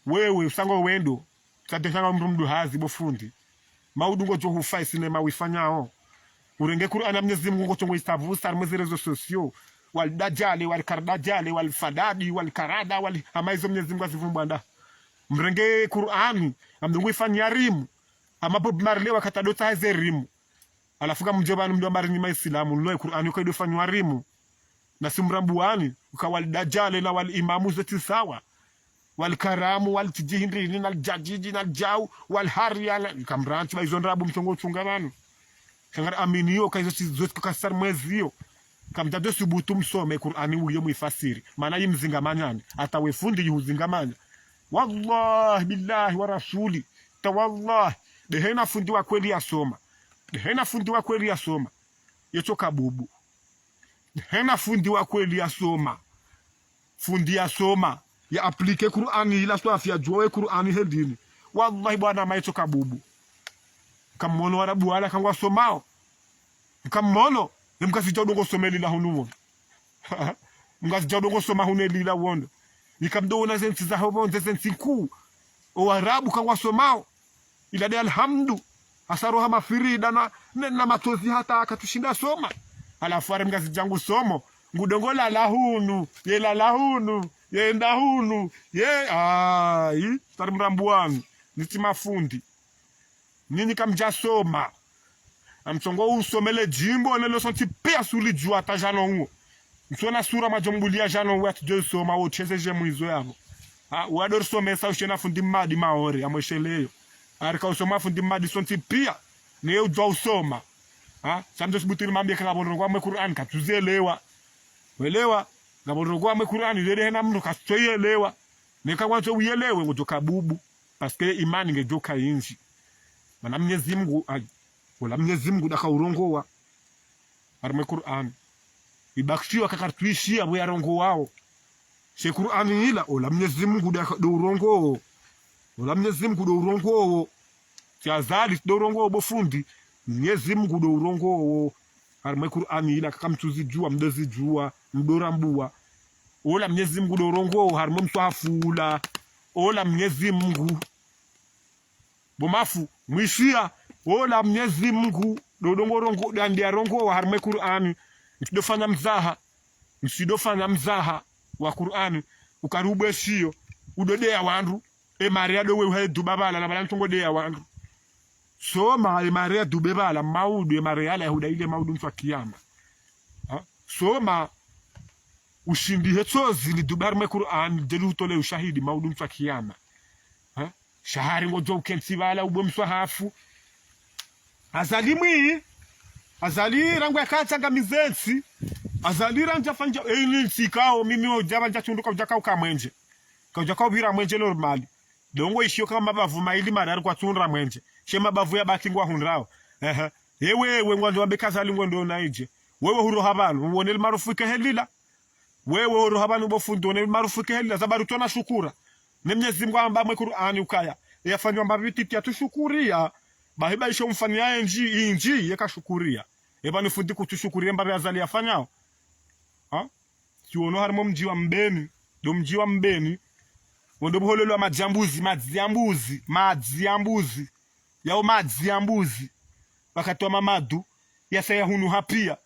S1: Wewe usango wendo. Kate shanga mdu hazi bofundi. Maudu ngo johu fai sinema wifanyao. Urenge Qur'an Mwenyezi Mungu ngo chongo istavu sar mwezi réseaux sociaux. Wal dajali, wal kardajali, wal fadadi, wal karada, wal amaizo Mwenyezi Mungu asivumbanda. Mrenge Qur'an amdungu ifanya rimu. Amapo marle wakatadota haze rimu. Alafuka mjobani mdu amari ni maislamu. Nloe Qur'an yuko idofanywa rimu. Na simrambuani. Ukawal dajali na wal imamu zeti sawa. Walkaramu waltijihindrini naljajiji naljau walhari kamranchi baizonrabu mchongo chungamano kangar aminiyo kaizo zote kasar mwezio kamtado subutu msome Qur'ani uye muifasiri maana yimzingamanyani hata wefundi yuzingamanya wallahi billahi wa rasuli tawallah dehena fundi wa kweli asoma dehena fundi wa kweli asoma yechoka bubu dehena fundi wa kweli asoma fundi asoma ya aplike Qur'ani ila swafi ya joe Qur'ani hedini wallahi bwana maito kabubu kamono warabu wala kangwa somao kamono mkazi jodongo someli la hunumo mkazi jodongo soma huneli la wondo nikamdona zensi za hobo zensi ku o warabu kangwa somao ila de alhamdu asaroha mafirida na matozi hata akatushinda soma alafu are mkazi jangu somo ngudongola lahunu yela lahunu yenda hunu ye ai tarimrambuani niti mafundi nini kamjasoma amchongo usomele jimbo nelo sonti pia suli jua ta jano huo msona sura majombulia jano huo atjo soma o cheze je mwizo yabo wador somesa ushena fundi madi maore amosheleyo arika usoma fundi madi sonti pia ne ujo usoma samjo sibutiri mambia kanga bono kwa Qur'an katuzelewa welewa ngabonrogwa me Qur'ani dere na mno kastoyelewa nika kwanza uyelewe ngojoka bubu paske imani ngejoka inji mana Mwenyezi Mungu wala Mwenyezi Mungu daka urongowa arme Qur'an ibakishiwa kakartuishia abo yarongo wao she Qur'ani ila wala Mwenyezi Mungu daka do urongo wala Mwenyezi Mungu do urongo ti Azali do urongo bofundi Mwenyezi Mungu do urongo arme Qur'ani ila kakamtuzi jua mdozi jua mdorambua ola Mwenyezi Mungu dorongo harimo mswafula ola Mwenyezi Mungu bomafu mwishia ola Mwenyezi Mungu dodongorongo dandia rongo harimo Qur'ani msidofanya mzaha wa Qur'ani ukarubwe shio udodea wandu Maria dowe he dubabala na balantongo de wandu soma Maria dubebala maudu Maria la huda ile maudu mfa kiyama soma ushindi hetsozi lidubarme Qur'an delu tole ushahidi maudu mfa kiyama shahari ngojo ukensibala ubwe mswahafu azali rangu yakatanga mizensi azali ranja fanja sikao mimi ojaba njachunduka ujaka ukamwenje kaujaka ubira mwenje normali dongo ishio kama mabavu maili marari kwa tunra mwenje she mabavu ya baki ngwa hunrao yewe ngwanzo wabekazali ngondo naije wewe huro habanu uonel marufuke helila wewe huro habanu bofundo ne marufuke helila zabaru tona shukura ne Mwenyezi Mungu amba mwe Qur'ani ukaya yafanywa mbaviti ya tushukuria bahiba isho mfanya inji yakashukuria eba nifundi kutushukuria mbabe Azali yafanyao kiwono harimo mji wa mbeni do mji wa mbeni wondo buholelo madziambuzi yao madziambuzi wakatoa mamadu yasaya hunu hapia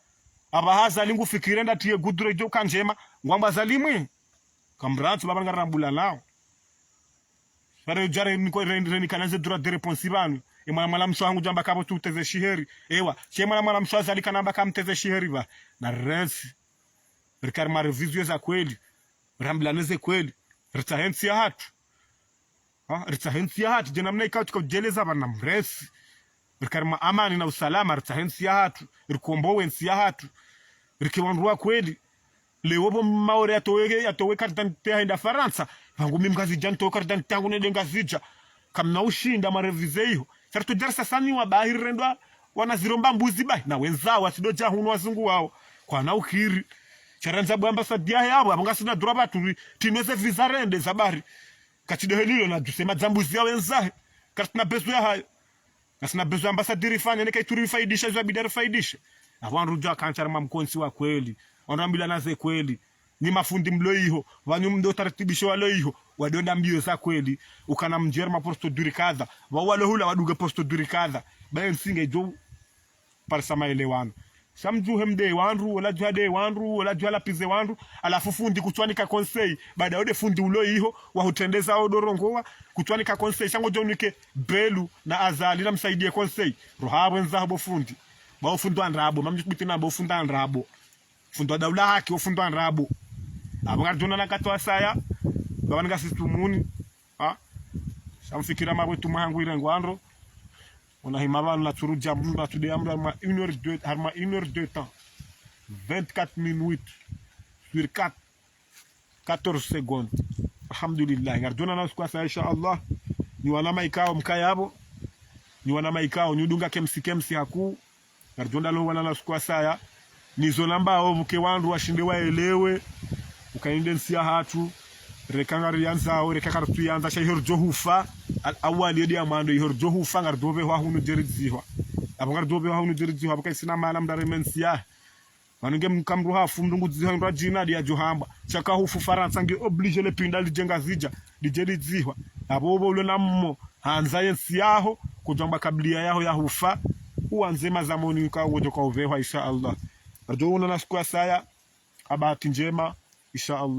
S1: abahaza lingu fikire ndatiye gudure jo kanjema ngwamba zalimwe kamrantu babanga rambula nao pare jare niko reni kanaze dura de responsibanu e mala mswangu jamba kabo tuteze shiheri ewa chema mala mswaza alikanamba kamteze shiheri ba na resi rikarma revision za kweli rambulaneze kweli ritahensi ya hatu jena mna ikao tukajeleza bana mresi rikarima amani na usalama ritahensia hatu rikombowe nsia hatu rikiwanrua kweli lewobo maore atowe kartante haenda Faransa vangu mimgazija nto kartante yangu nende ngazija kamna ushinda marevize hiyo sarto jarsa sani wa bahiri rendwa wanaziromba mbuzi bai na wenzao asidoja hunu wazungu wao kwa na ukiri charanza bwamba sadia yabo abangasina droba turi tinweze vizarende zabari katidohelilo na dusema zambuzi ya wenzahe katina bezo ya hayo nasina bezo ambasadiri fanya neka ituri faidisha za bidara faidisha na wanruja kancharma mkonsi wa kweli wanambila naze kweli ni mafundi mlo hiyo wanyu mdo taratibisho walo hiyo wadonda mbio za kweli ukana mjerma posto durikaza wawalo hula waduge posto durikaza bae nsinge jo parsa maelewano samju hemde wanru wala jade wanru wala jala pize wanru alafu fundi kutwanika konsei baada ode fundi ulo hiyo wa hutendeza odorongoa kutwanika konsei shango jonike belu na azali na msaidie konsei rohabo nzabo fundi ba fundi anrabo mamju bitina ba fundi anrabo fundi daula haki fundi anrabo abangardona na katwa saya babanga situmuni samfikira mabwe tumangu irengwandro on a himavano la turuja muna tude amra ma 1h2 temps 24 minutes sur 14 secondes alhamdulillah ngardona na kwa sa insha Allah ni wana maikao mkayabo ni wana maikao nyudunga kemsi haku ngardona lo wana na kwa saya ni zonamba ovuke wandu washinde waelewe ukainde nsia hatu rekangari yanza o rekakar yanza shahir johufa al awali yadi amando yihor johufa ngar dobe wa hunu jeridziwa abangar dobe wa hunu jeridziwa bakai sina malam dare mensia manunge mkamru ha fumdungu dzihwa jina dia johamba chaka hufu Faransa ngi oblige le pinda lijenga zija dijeridziwa abobo ulo nammo hanza yensiaho kujamba kablia yaho ya hufa uanzema zamoni ka wojo ka uvewa insha Allah arjo una nasikwa saya abati njema insha Allah.